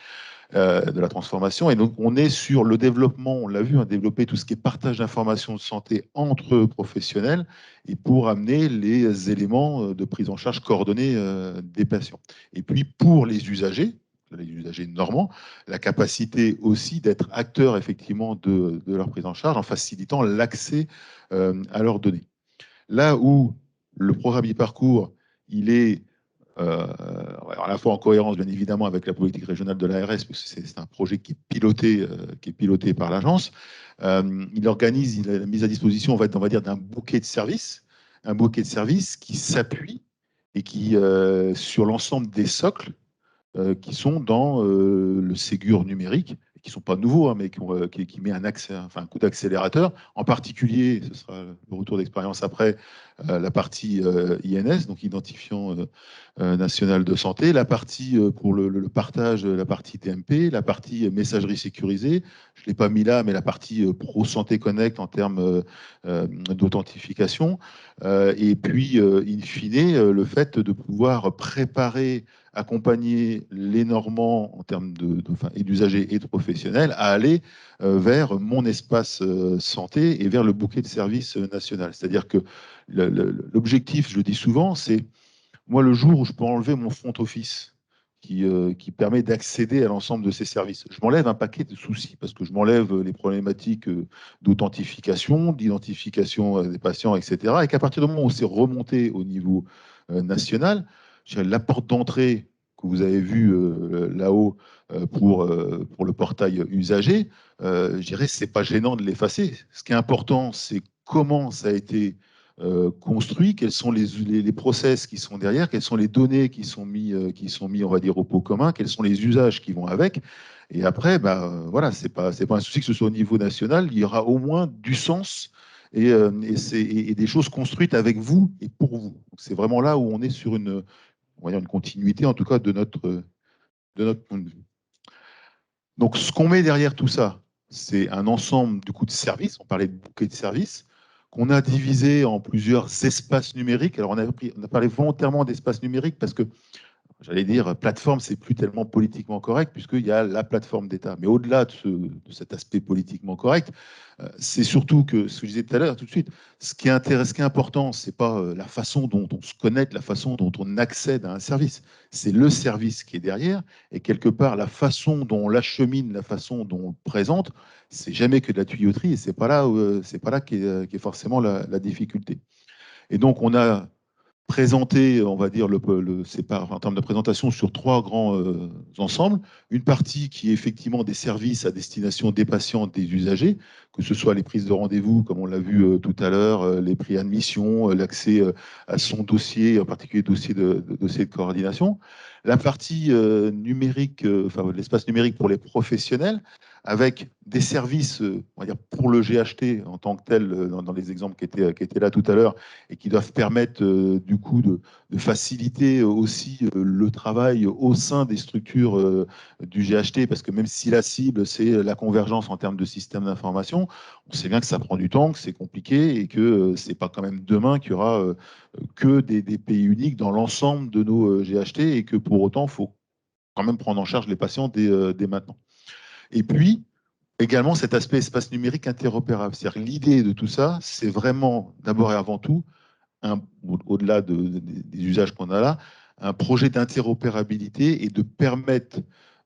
de la transformation. Et donc, on est sur le développement, on l'a vu, développer tout ce qui est partage d'informations de santé entre professionnels et pour amener les éléments de prise en charge coordonnée des patients. Et puis, pour les usagers normands, la capacité aussi d'être acteurs effectivement de leur prise en charge en facilitant l'accès à leurs données. Là où le programme e-parcours, il est à la fois en cohérence, bien évidemment, avec la politique régionale de l'ARS, parce que c'est un projet qui est piloté par l'agence. Il organise la mise à disposition, on va dire, d'un bouquet de services, qui s'appuie et qui, sur l'ensemble des socles, qui sont dans le Ségur numérique, qui ne sont pas nouveaux, hein, mais qui met un coup d'accélérateur. En particulier, ce sera le retour d'expérience après, la partie INS, donc identifiant national de santé, la partie pour le partage, la partie TMP, la partie messagerie sécurisée, je ne l'ai pas mis là, mais la partie Pro Santé Connect en termes d'authentification, et puis, in fine, le fait de pouvoir préparer, accompagner les Normands en termes et d'usagers et de professionnels à aller vers mon espace santé et vers le bouquet de services national. C'est-à-dire que l'objectif, je le dis souvent, c'est moi le jour où je peux enlever mon front office, qui permet d'accéder à l'ensemble de ces services. Je m'enlève un paquet de soucis parce que je m'enlève les problématiques d'authentification, d'identification des patients, etc. Et qu'à partir du moment où c'est remonté au niveau national, la porte d'entrée que vous avez vue là-haut pour le portail usager, je dirais que ce n'est pas gênant de l'effacer. Ce qui est important, c'est comment ça a été construit, quels sont les process qui sont derrière, quelles sont les données qui sont mis, on va dire, au pot commun, quels sont les usages qui vont avec. Et après, voilà, c'est pas un souci que ce soit au niveau national, il y aura au moins du sens et des choses construites avec vous et pour vous. C'est vraiment là où on est sur on va dire une continuité, en tout cas, de notre point de vue. Donc, ce qu'on met derrière tout ça, c'est un ensemble du coup de services. On parlait de bouquet de services qu'on a divisé en plusieurs espaces numériques. Alors, on a parlé volontairement d'espaces numériques parce que, j'allais dire, plateforme, c'est plus tellement politiquement correct puisqu'il y a la plateforme d'État. Mais au-delà de cet aspect politiquement correct, c'est surtout que, ce que je disais tout à l'heure, tout de suite, ce qui est important, c'est pas la façon dont on se connecte, la façon dont on accède à un service. C'est le service qui est derrière et quelque part, la façon dont on l'achemine, la façon dont on le présente, c'est jamais que de la tuyauterie et c'est pas là qui est forcément la difficulté. Et donc, on a présenté, on va dire, en termes de présentation sur trois grands ensembles. Une partie qui est effectivement des services à destination des patients, des usagers, que ce soit les prises de rendez-vous, comme on l'a vu tout à l'heure, les prix admission, l'accès à son dossier, en particulier dossier de coordination. La partie numérique, enfin l'espace numérique pour les professionnels, avec des services, on va dire, pour le GHT en tant que tel, dans les exemples qui étaient là tout à l'heure, et qui doivent permettre du coup de faciliter aussi le travail au sein des structures du GHT, parce que même si la cible, c'est la convergence en termes de système d'information, on sait bien que ça prend du temps, que c'est compliqué et que c'est pas quand même demain qu'il y aura que des pays uniques dans l'ensemble de nos GHT et que pour autant, il faut quand même prendre en charge les patients dès maintenant. Et puis, également cet aspect espace numérique interopérable. C'est-à-dire l'idée de tout ça, c'est vraiment, d'abord et avant tout, au-delà des usages qu'on a là, un projet d'interopérabilité et de permettre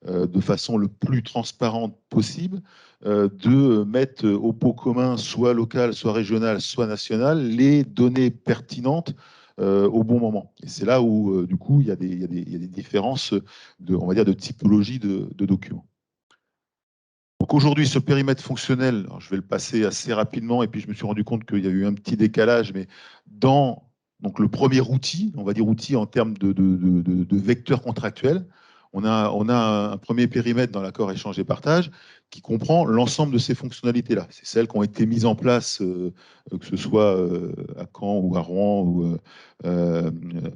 de façon le plus transparente possible de mettre au pot commun, soit local, soit régional, soit national, les données pertinentes au bon moment. Et c'est là où, du coup, il y a des différences on va dire, de typologie de documents. Donc aujourd'hui, ce périmètre fonctionnel, alors je vais le passer assez rapidement, et puis je me suis rendu compte qu'il y a eu un petit décalage, mais dans donc, le premier outil, on va dire outil en termes de vecteur contractuel, on a un premier périmètre dans l'accord échange et partage qui comprend l'ensemble de ces fonctionnalités-là. C'est celles qui ont été mises en place, que ce soit à Caen ou à Rouen ou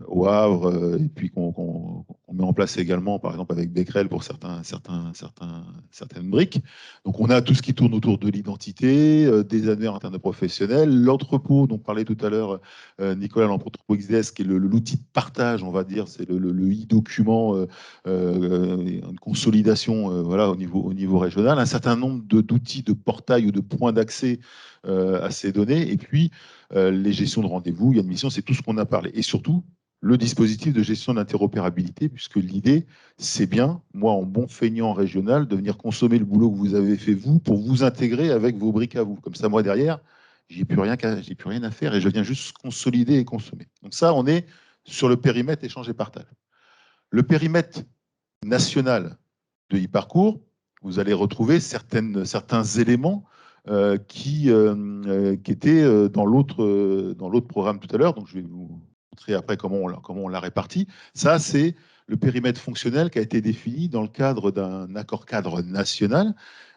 au Havre, et puis qu'on met en place également, par exemple, avec Becquerel pour certaines briques. Donc, on a tout ce qui tourne autour de l'identité, des annuaires internes de professionnels, l'entrepôt dont parlait tout à l'heure Nicolas, l'entrepôt XDS, qui est l'outil de partage, on va dire, c'est le e-document, une consolidation voilà, au niveau régional, un certain nombre d'outils de portail ou de points d'accès à ces données, et puis les gestions de rendez-vous, il y a une mission, c'est tout ce qu'on a parlé. Et surtout, le dispositif de gestion d'interopérabilité, puisque l'idée, c'est bien, moi, en bon feignant régional, de venir consommer le boulot que vous avez fait, vous, pour vous intégrer avec vos briques à vous. Comme ça, moi, derrière, j'ai plus rien à faire et je viens juste consolider et consommer. Donc ça, on est sur le périmètre échange et partage. Le périmètre national de e-parcours, vous allez retrouver certains éléments qui étaient dans l'autre programme tout à l'heure. Donc, je vais vous montrer après comment on l'a réparti. Ça, c'est le périmètre fonctionnel qui a été défini dans le cadre d'un accord cadre national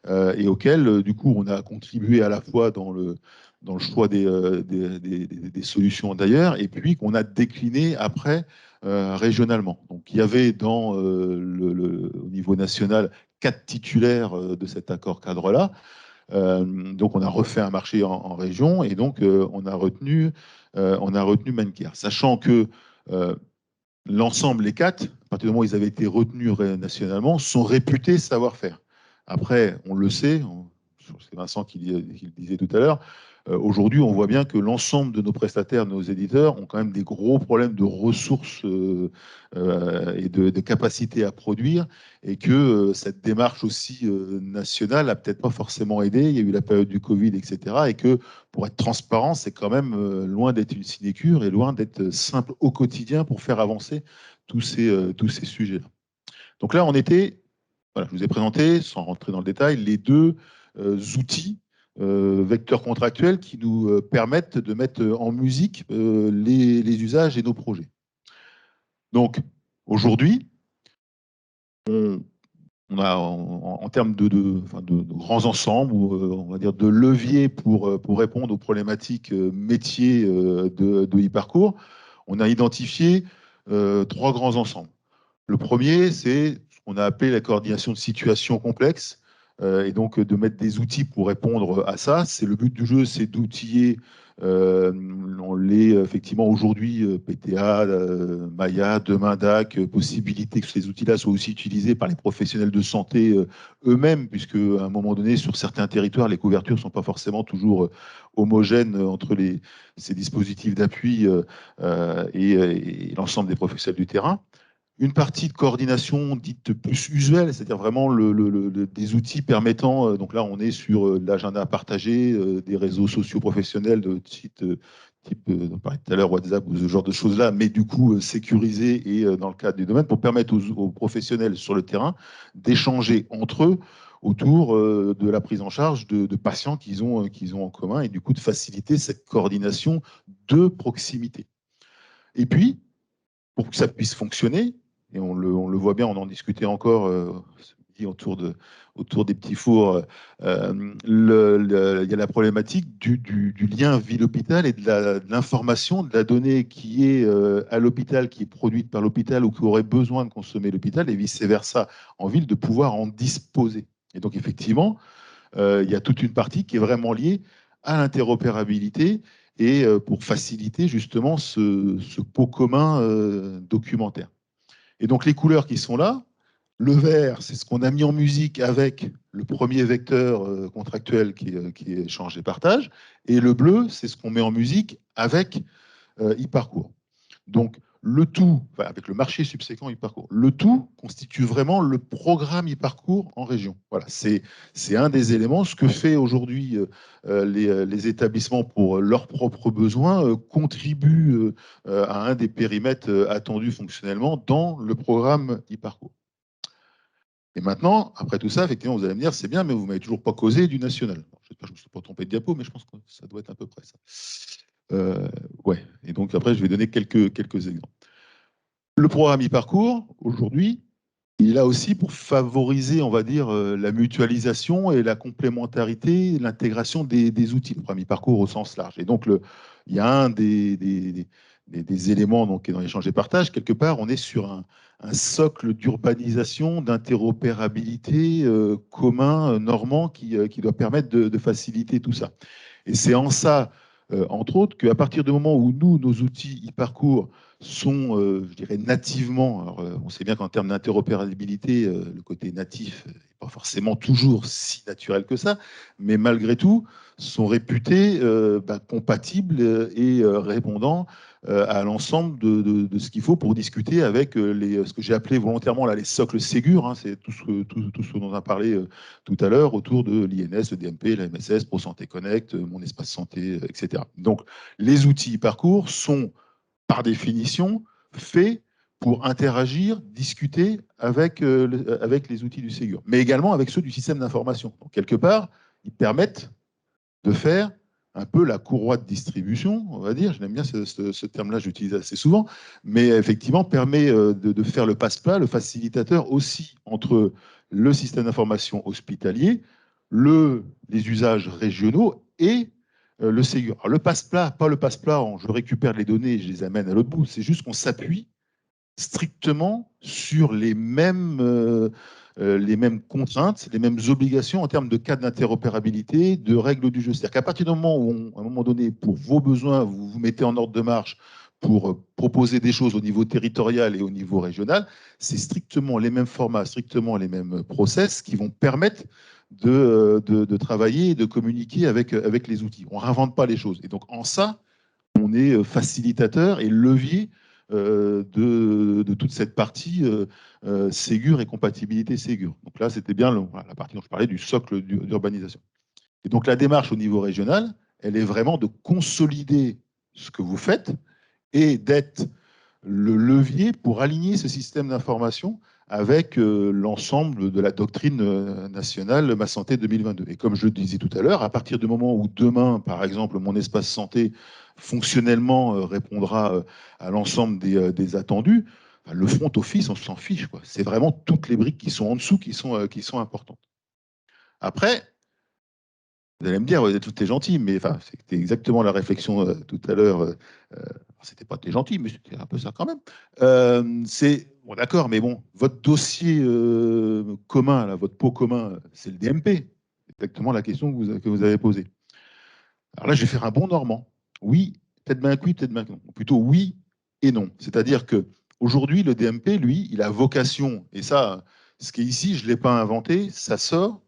et auquel, du coup, on a contribué à la fois dans le choix des solutions d'ailleurs, et puis qu'on a décliné après régionalement. Donc, il y avait au niveau national 4 titulaires de cet accord cadre-là. Donc, on a refait un marché en région et donc on a retenu Mancare, sachant que l'ensemble, les 4, à partir du moment où ils avaient été retenus nationalement, sont réputés savoir-faire. Après, on le sait, c'est Vincent qui le disait tout à l'heure, aujourd'hui, on voit bien que l'ensemble de nos prestataires, nos éditeurs, ont quand même des gros problèmes de ressources et de capacité à produire, et que cette démarche aussi nationale a peut-être pas forcément aidé. Il y a eu la période du Covid, etc. Et que, pour être transparent, c'est quand même loin d'être une sinécure et loin d'être simple au quotidien pour faire avancer tous ces sujets-là. Donc là, on était, voilà, je vous ai présenté, sans rentrer dans le détail, les deux outils vecteurs contractuels qui nous permettent de mettre en musique les usages et nos projets. Donc, aujourd'hui, on a en termes de grands ensembles, ou on va dire de leviers pour répondre aux problématiques métiers de e-parcours, on a identifié 3 grands ensembles. Le premier, c'est ce qu'on a appelé la coordination de situations complexes, et donc de mettre des outils pour répondre à ça. C'est le but du jeu, c'est d'outiller effectivement aujourd'hui PTA, Maya, demain DAC, possibilité que ces outils-là soient aussi utilisés par les professionnels de santé eux-mêmes, puisque à un moment donné, sur certains territoires, les couvertures ne sont pas forcément toujours homogènes entre ces dispositifs d'appui et l'ensemble des professionnels du terrain. Une partie de coordination dite plus usuelle, c'est-à-dire vraiment des outils permettant, donc là on est sur l'agenda partagé, des réseaux sociaux professionnels de type, on parlait tout à l'heure WhatsApp ou ce genre de choses-là, mais du coup sécurisés et dans le cadre du domaine pour permettre aux professionnels sur le terrain d'échanger entre eux autour de la prise en charge de patients qu'ils ont en commun, et du coup de faciliter cette coordination de proximité. Et puis, pour que ça puisse fonctionner, et on le voit bien, on en discutait encore autour des petits fours, il y a la problématique du lien ville-hôpital et de l'information, de la donnée qui est à l'hôpital, qui est produite par l'hôpital ou qui aurait besoin de consommer l'hôpital, et vice-versa en ville, de pouvoir en disposer. Et donc effectivement, il y a toute une partie qui est vraiment liée à l'interopérabilité et pour faciliter justement ce pot commun documentaire. Et donc les couleurs qui sont là, le vert, c'est ce qu'on a mis en musique avec le premier vecteur contractuel qui est échange et partage, et le bleu, c'est ce qu'on met en musique avec e-parcours. Donc le tout, enfin, avec le marché subséquent e-parcours, le tout constitue vraiment le programme e-parcours en région. Voilà, c'est un des éléments. Ce que fait aujourd'hui les établissements pour leurs propres besoins contribue à un des périmètres attendus fonctionnellement dans le programme e-parcours. Et maintenant, après tout ça, effectivement, vous allez me dire, c'est bien, mais vous ne m'avez toujours pas causé du national. Bon, j'espère que je ne me suis pas trompé de diapo, mais je pense que ça doit être à peu près ça. Ouais. Et donc après, je vais donner quelques exemples. Le programme e-parcours, aujourd'hui, il est là aussi pour favoriser, on va dire, la mutualisation et la complémentarité, l'intégration des outils. Le programme e-parcours au sens large. Et donc, il y a un des éléments donc, qui est dans l'échange et partage. Quelque part, on est sur un socle d'urbanisation, d'interopérabilité commun, normand, qui doit permettre de faciliter tout ça. Et c'est en ça, entre autres, qu'à partir du moment où nous, nos outils e-parcours sont, je dirais, nativement, alors, on sait bien qu'en termes d'interopérabilité, le côté natif n'est pas forcément toujours si naturel que ça, mais malgré tout, sont réputés compatibles et répondants à l'ensemble de ce qu'il faut pour discuter avec ce que j'ai appelé volontairement là, les socles Ségur, hein, c'est tout ce dont on a parlé tout à l'heure autour de l'INS, le DMP, la MSS, ProSanté Connect, Mon Espace Santé, etc. Donc, les outils e-parcours sont par définition, fait pour interagir, discuter avec les outils du Ségur, mais également avec ceux du système d'information. Donc, quelque part, ils permettent de faire un peu la courroie de distribution, on va dire. J'aime bien ce terme-là, j'utilise assez souvent, mais effectivement permet de faire le passe-plat, le facilitateur aussi entre le système d'information hospitalier, les usages régionaux et le Ségur. Alors, le passe-plat, pas le passe-plat, je récupère les données et je les amène à l'autre bout. C'est juste qu'on s'appuie strictement sur les mêmes contraintes, les mêmes obligations en termes de cadre d'interopérabilité, de règles du jeu. C'est-à-dire qu'à partir du moment où, à un moment donné, pour vos besoins, vous vous mettez en ordre de marche pour proposer des choses au niveau territorial et au niveau régional, c'est strictement les mêmes formats, strictement les mêmes process qui vont permettre de travailler et de communiquer avec les outils. On ne réinvente pas les choses. Et donc, en ça, on est facilitateur et levier de toute cette partie Ségur et compatibilité Ségur. Donc là, c'était bien la partie dont je parlais du socle d'urbanisation. Et donc, la démarche au niveau régional, elle est vraiment de consolider ce que vous faites et d'être le levier pour aligner ce système d'information avec l'ensemble de la doctrine nationale Ma Santé 2022. Et comme je le disais tout à l'heure, à partir du moment où demain, par exemple, mon espace santé fonctionnellement répondra à l'ensemble des attendus, le front office, on s'en fiche. C'est vraiment toutes les briques qui sont en dessous qui sont importantes. Après, vous allez me dire, tout est gentil, mais enfin, c'était exactement la réflexion tout à l'heure. C'était pas t'es gentil, mais c'était un peu ça quand même. C'est bon, d'accord, mais bon, votre dossier commun, là, votre pot commun, c'est le DMP. Exactement la question que vous avez posée. Alors là, je vais faire un bon normand. Oui, peut-être bien que oui, peut-être bien que non. Ou plutôt oui et non. C'est-à-dire que aujourd'hui, le DMP, lui, il a vocation, et ça, ce qui est ici, je ne l'ai pas inventé, ça sort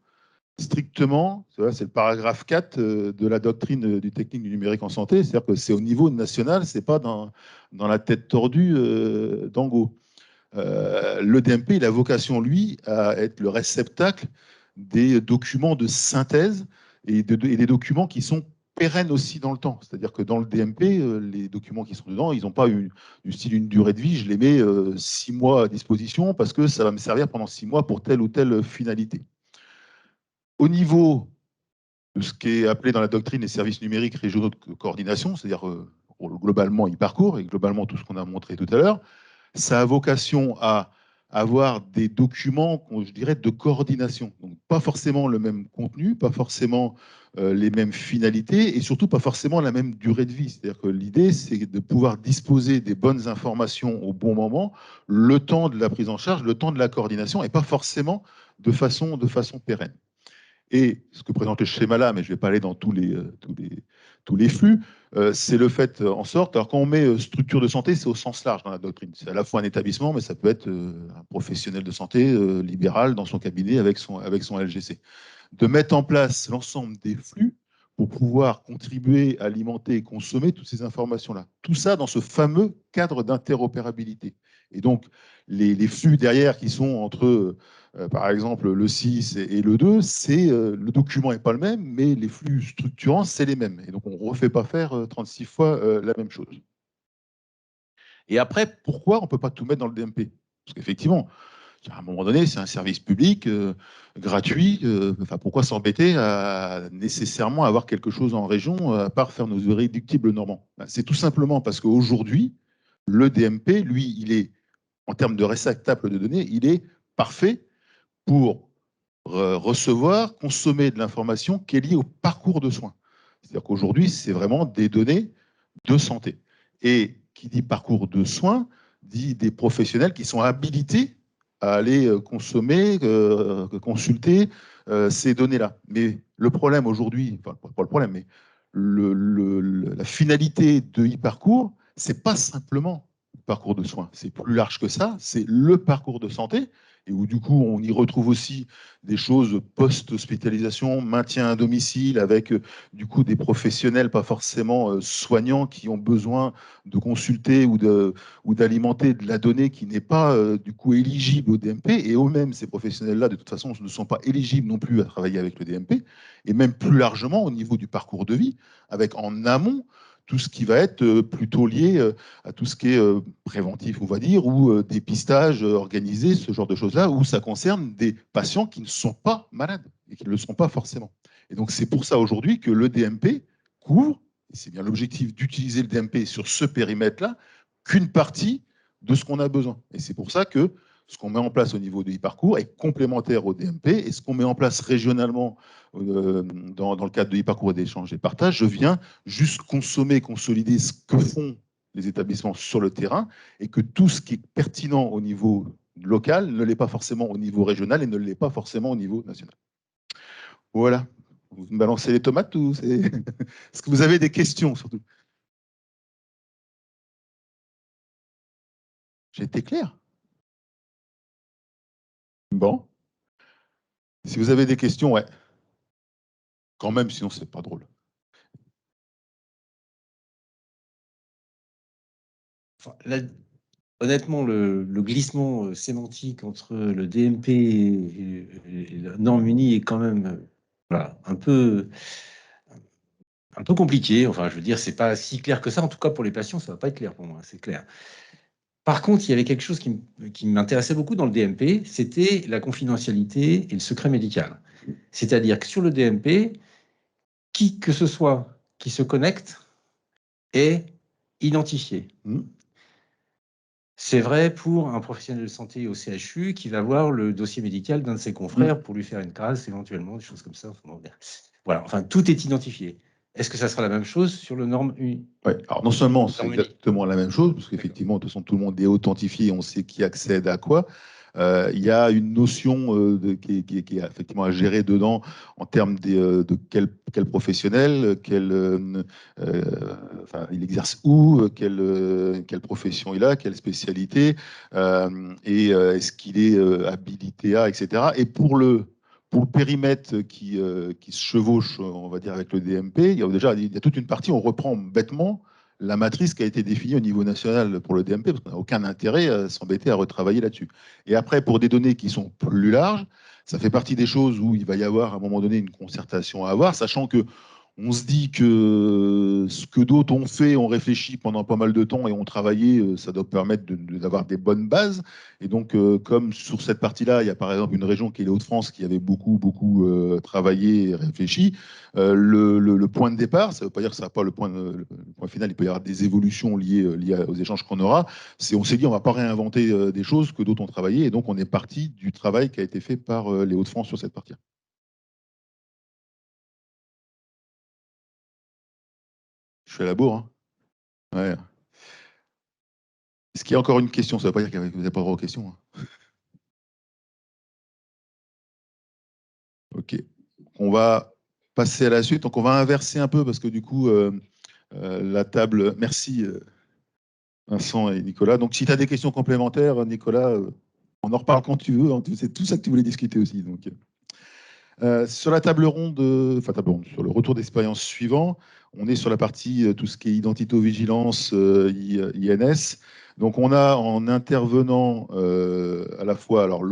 strictement, c'est le paragraphe 4 de la doctrine du technique du numérique en santé, c'est-à-dire que c'est au niveau national, c'est pas dans la tête tordue d'Angot. Le DMP, il a vocation, lui, à être le réceptacle des documents de synthèse et des documents qui sont pérennes aussi dans le temps. C'est-à-dire que dans le DMP, les documents qui sont dedans, ils n'ont pas du style une durée de vie, je les mets 6 mois à disposition parce que ça va me servir pendant 6 mois pour telle ou telle finalité. Au niveau de ce qui est appelé dans la doctrine les services numériques régionaux de coordination, c'est-à-dire globalement e-parcours et globalement tout ce qu'on a montré tout à l'heure, ça a vocation à avoir des documents, je dirais, de coordination. Donc, pas forcément le même contenu, pas forcément les mêmes finalités et surtout pas forcément la même durée de vie. C'est-à-dire que l'idée, c'est de pouvoir disposer des bonnes informations au bon moment, le temps de la prise en charge, le temps de la coordination et pas forcément de façon pérenne. Et ce que présente le schéma-là, mais je ne vais pas aller dans tous les flux, c'est le fait en sorte, alors quand on met structure de santé, c'est au sens large dans la doctrine. C'est à la fois un établissement, mais ça peut être un professionnel de santé libéral dans son cabinet avec son LGC. De mettre en place l'ensemble des flux pour pouvoir contribuer, alimenter et consommer toutes ces informations-là. Tout ça dans ce fameux cadre d'interopérabilité. Et donc, les flux derrière qui sont entre par exemple, le 6 et le 2, le document n'est pas le même, mais les flux structurants, c'est les mêmes. Et donc, on ne refait pas faire 36 fois la même chose. Et après, pourquoi on ne peut pas tout mettre dans le DMP? Parce qu'effectivement, à un moment donné, c'est un service public gratuit. Pourquoi s'embêter à nécessairement avoir quelque chose en région, à part faire nos irréductibles normands? C'est tout simplement parce qu'aujourd'hui, le DMP, lui, il est, en termes de réceptacle de données, il est parfait pour recevoir, consommer de l'information qui est liée au parcours de soins. C'est-à-dire qu'aujourd'hui, c'est vraiment des données de santé. Et qui dit parcours de soins, dit des professionnels qui sont habilités à aller consommer, consulter ces données-là. Mais le problème aujourd'hui, enfin pas le problème, mais la finalité de e-parcours, c'est pas simplement le parcours de soins, c'est plus large que ça, c'est le parcours de santé, et où du coup on y retrouve aussi des choses post-hospitalisation, maintien à domicile, avec du coup des professionnels pas forcément soignants qui ont besoin de consulter ou d'alimenter de la donnée qui n'est pas du coup éligible au DMP, et eux-mêmes ces professionnels-là de toute façon ne sont pas éligibles non plus à travailler avec le DMP, et même plus largement au niveau du parcours de vie, avec en amont tout ce qui va être plutôt lié à tout ce qui est préventif, on va dire, ou dépistage organisé, ce genre de choses-là, où ça concerne des patients qui ne sont pas malades et qui ne le sont pas forcément. Et donc, c'est pour ça aujourd'hui que le DMP couvre, et c'est bien l'objectif d'utiliser le DMP sur ce périmètre-là, qu'une partie de ce qu'on a besoin. Et c'est pour ça que ce qu'on met en place au niveau de e-parcours est complémentaire au DMP, et ce qu'on met en place régionalement dans le cadre de e-parcours et d'échange et partage, je viens juste consommer, consolider ce que font les établissements sur le terrain, et que tout ce qui est pertinent au niveau local ne l'est pas forcément au niveau régional et ne l'est pas forcément au niveau national. Voilà. Vous me balancez les tomates ou c'est... Est-ce que vous avez des questions surtout? J'ai été clair? Bon. Si vous avez des questions, ouais. Quand même, sinon c'est pas drôle. Enfin, honnêtement, le glissement sémantique entre le DMP et la norme unie est quand même voilà, un peu compliqué. Enfin, je veux dire, c'est pas si clair que ça. En tout cas, pour les patients, ça va pas être clair pour moi, c'est clair. Par contre, il y avait quelque chose qui m'intéressait beaucoup dans le DMP, c'était la confidentialité et le secret médical. C'est-à-dire que sur le DMP, qui que ce soit qui se connecte est identifié. C'est vrai pour un professionnel de santé au CHU qui va voir le dossier médical d'un de ses confrères pour lui faire une crasse, éventuellement, des choses comme ça. Voilà, enfin, tout est identifié. Est-ce que ça sera la même chose sur le norme UI? Ouais. Alors non seulement c'est exactement la même chose, parce qu'effectivement, de toute façon, tout le monde est authentifié, on sait qui accède à quoi. Il y a une notion qui est effectivement à gérer dedans en termes de quel professionnel, enfin, il exerce où, quelle profession il a, quelle spécialité, et est-ce qu'il est habilité à, etc. Et pour le périmètre qui se chevauche, on va dire, avec le DMP, il y a toute une partie, on reprend bêtement la matrice qui a été définie au niveau national pour le DMP, parce qu'on n'a aucun intérêt à s'embêter à retravailler là-dessus. Et après, pour des données qui sont plus larges, ça fait partie des choses où il va y avoir à un moment donné une concertation à avoir, sachant que on se dit que ce que d'autres ont fait, ont réfléchi pendant pas mal de temps et ont travaillé, ça doit permettre d'avoir des bonnes bases. Et donc, comme sur cette partie-là, il y a par exemple une région qui est les Hauts-de-France qui avait beaucoup travaillé et réfléchi, le point de départ, ça ne veut pas dire que ça n'a pas le point final, il peut y avoir des évolutions liées aux échanges qu'on aura. On s'est dit, on ne va pas réinventer des choses que d'autres ont travaillé. Et donc, on est parti du travail qui a été fait par les Hauts-de-France sur cette partie-là. Je suis à la bourre, hein. Ouais. Est-ce qu'il y a encore une question? Ça ne veut pas dire que vous n'avez pas droit aux questions, hein. Ok. On va passer à la suite. Donc, on va inverser un peu parce que du coup, la table. Merci Vincent et Nicolas. Donc, si tu as des questions complémentaires, Nicolas, on en reparle quand tu veux, hein. C'est tout ça que tu voulais discuter aussi. Donc, sur la table ronde, sur le retour d'expérience suivant, on est sur la partie tout ce qui est identito-vigilance, INS. Donc, on a en intervenant à la fois alors,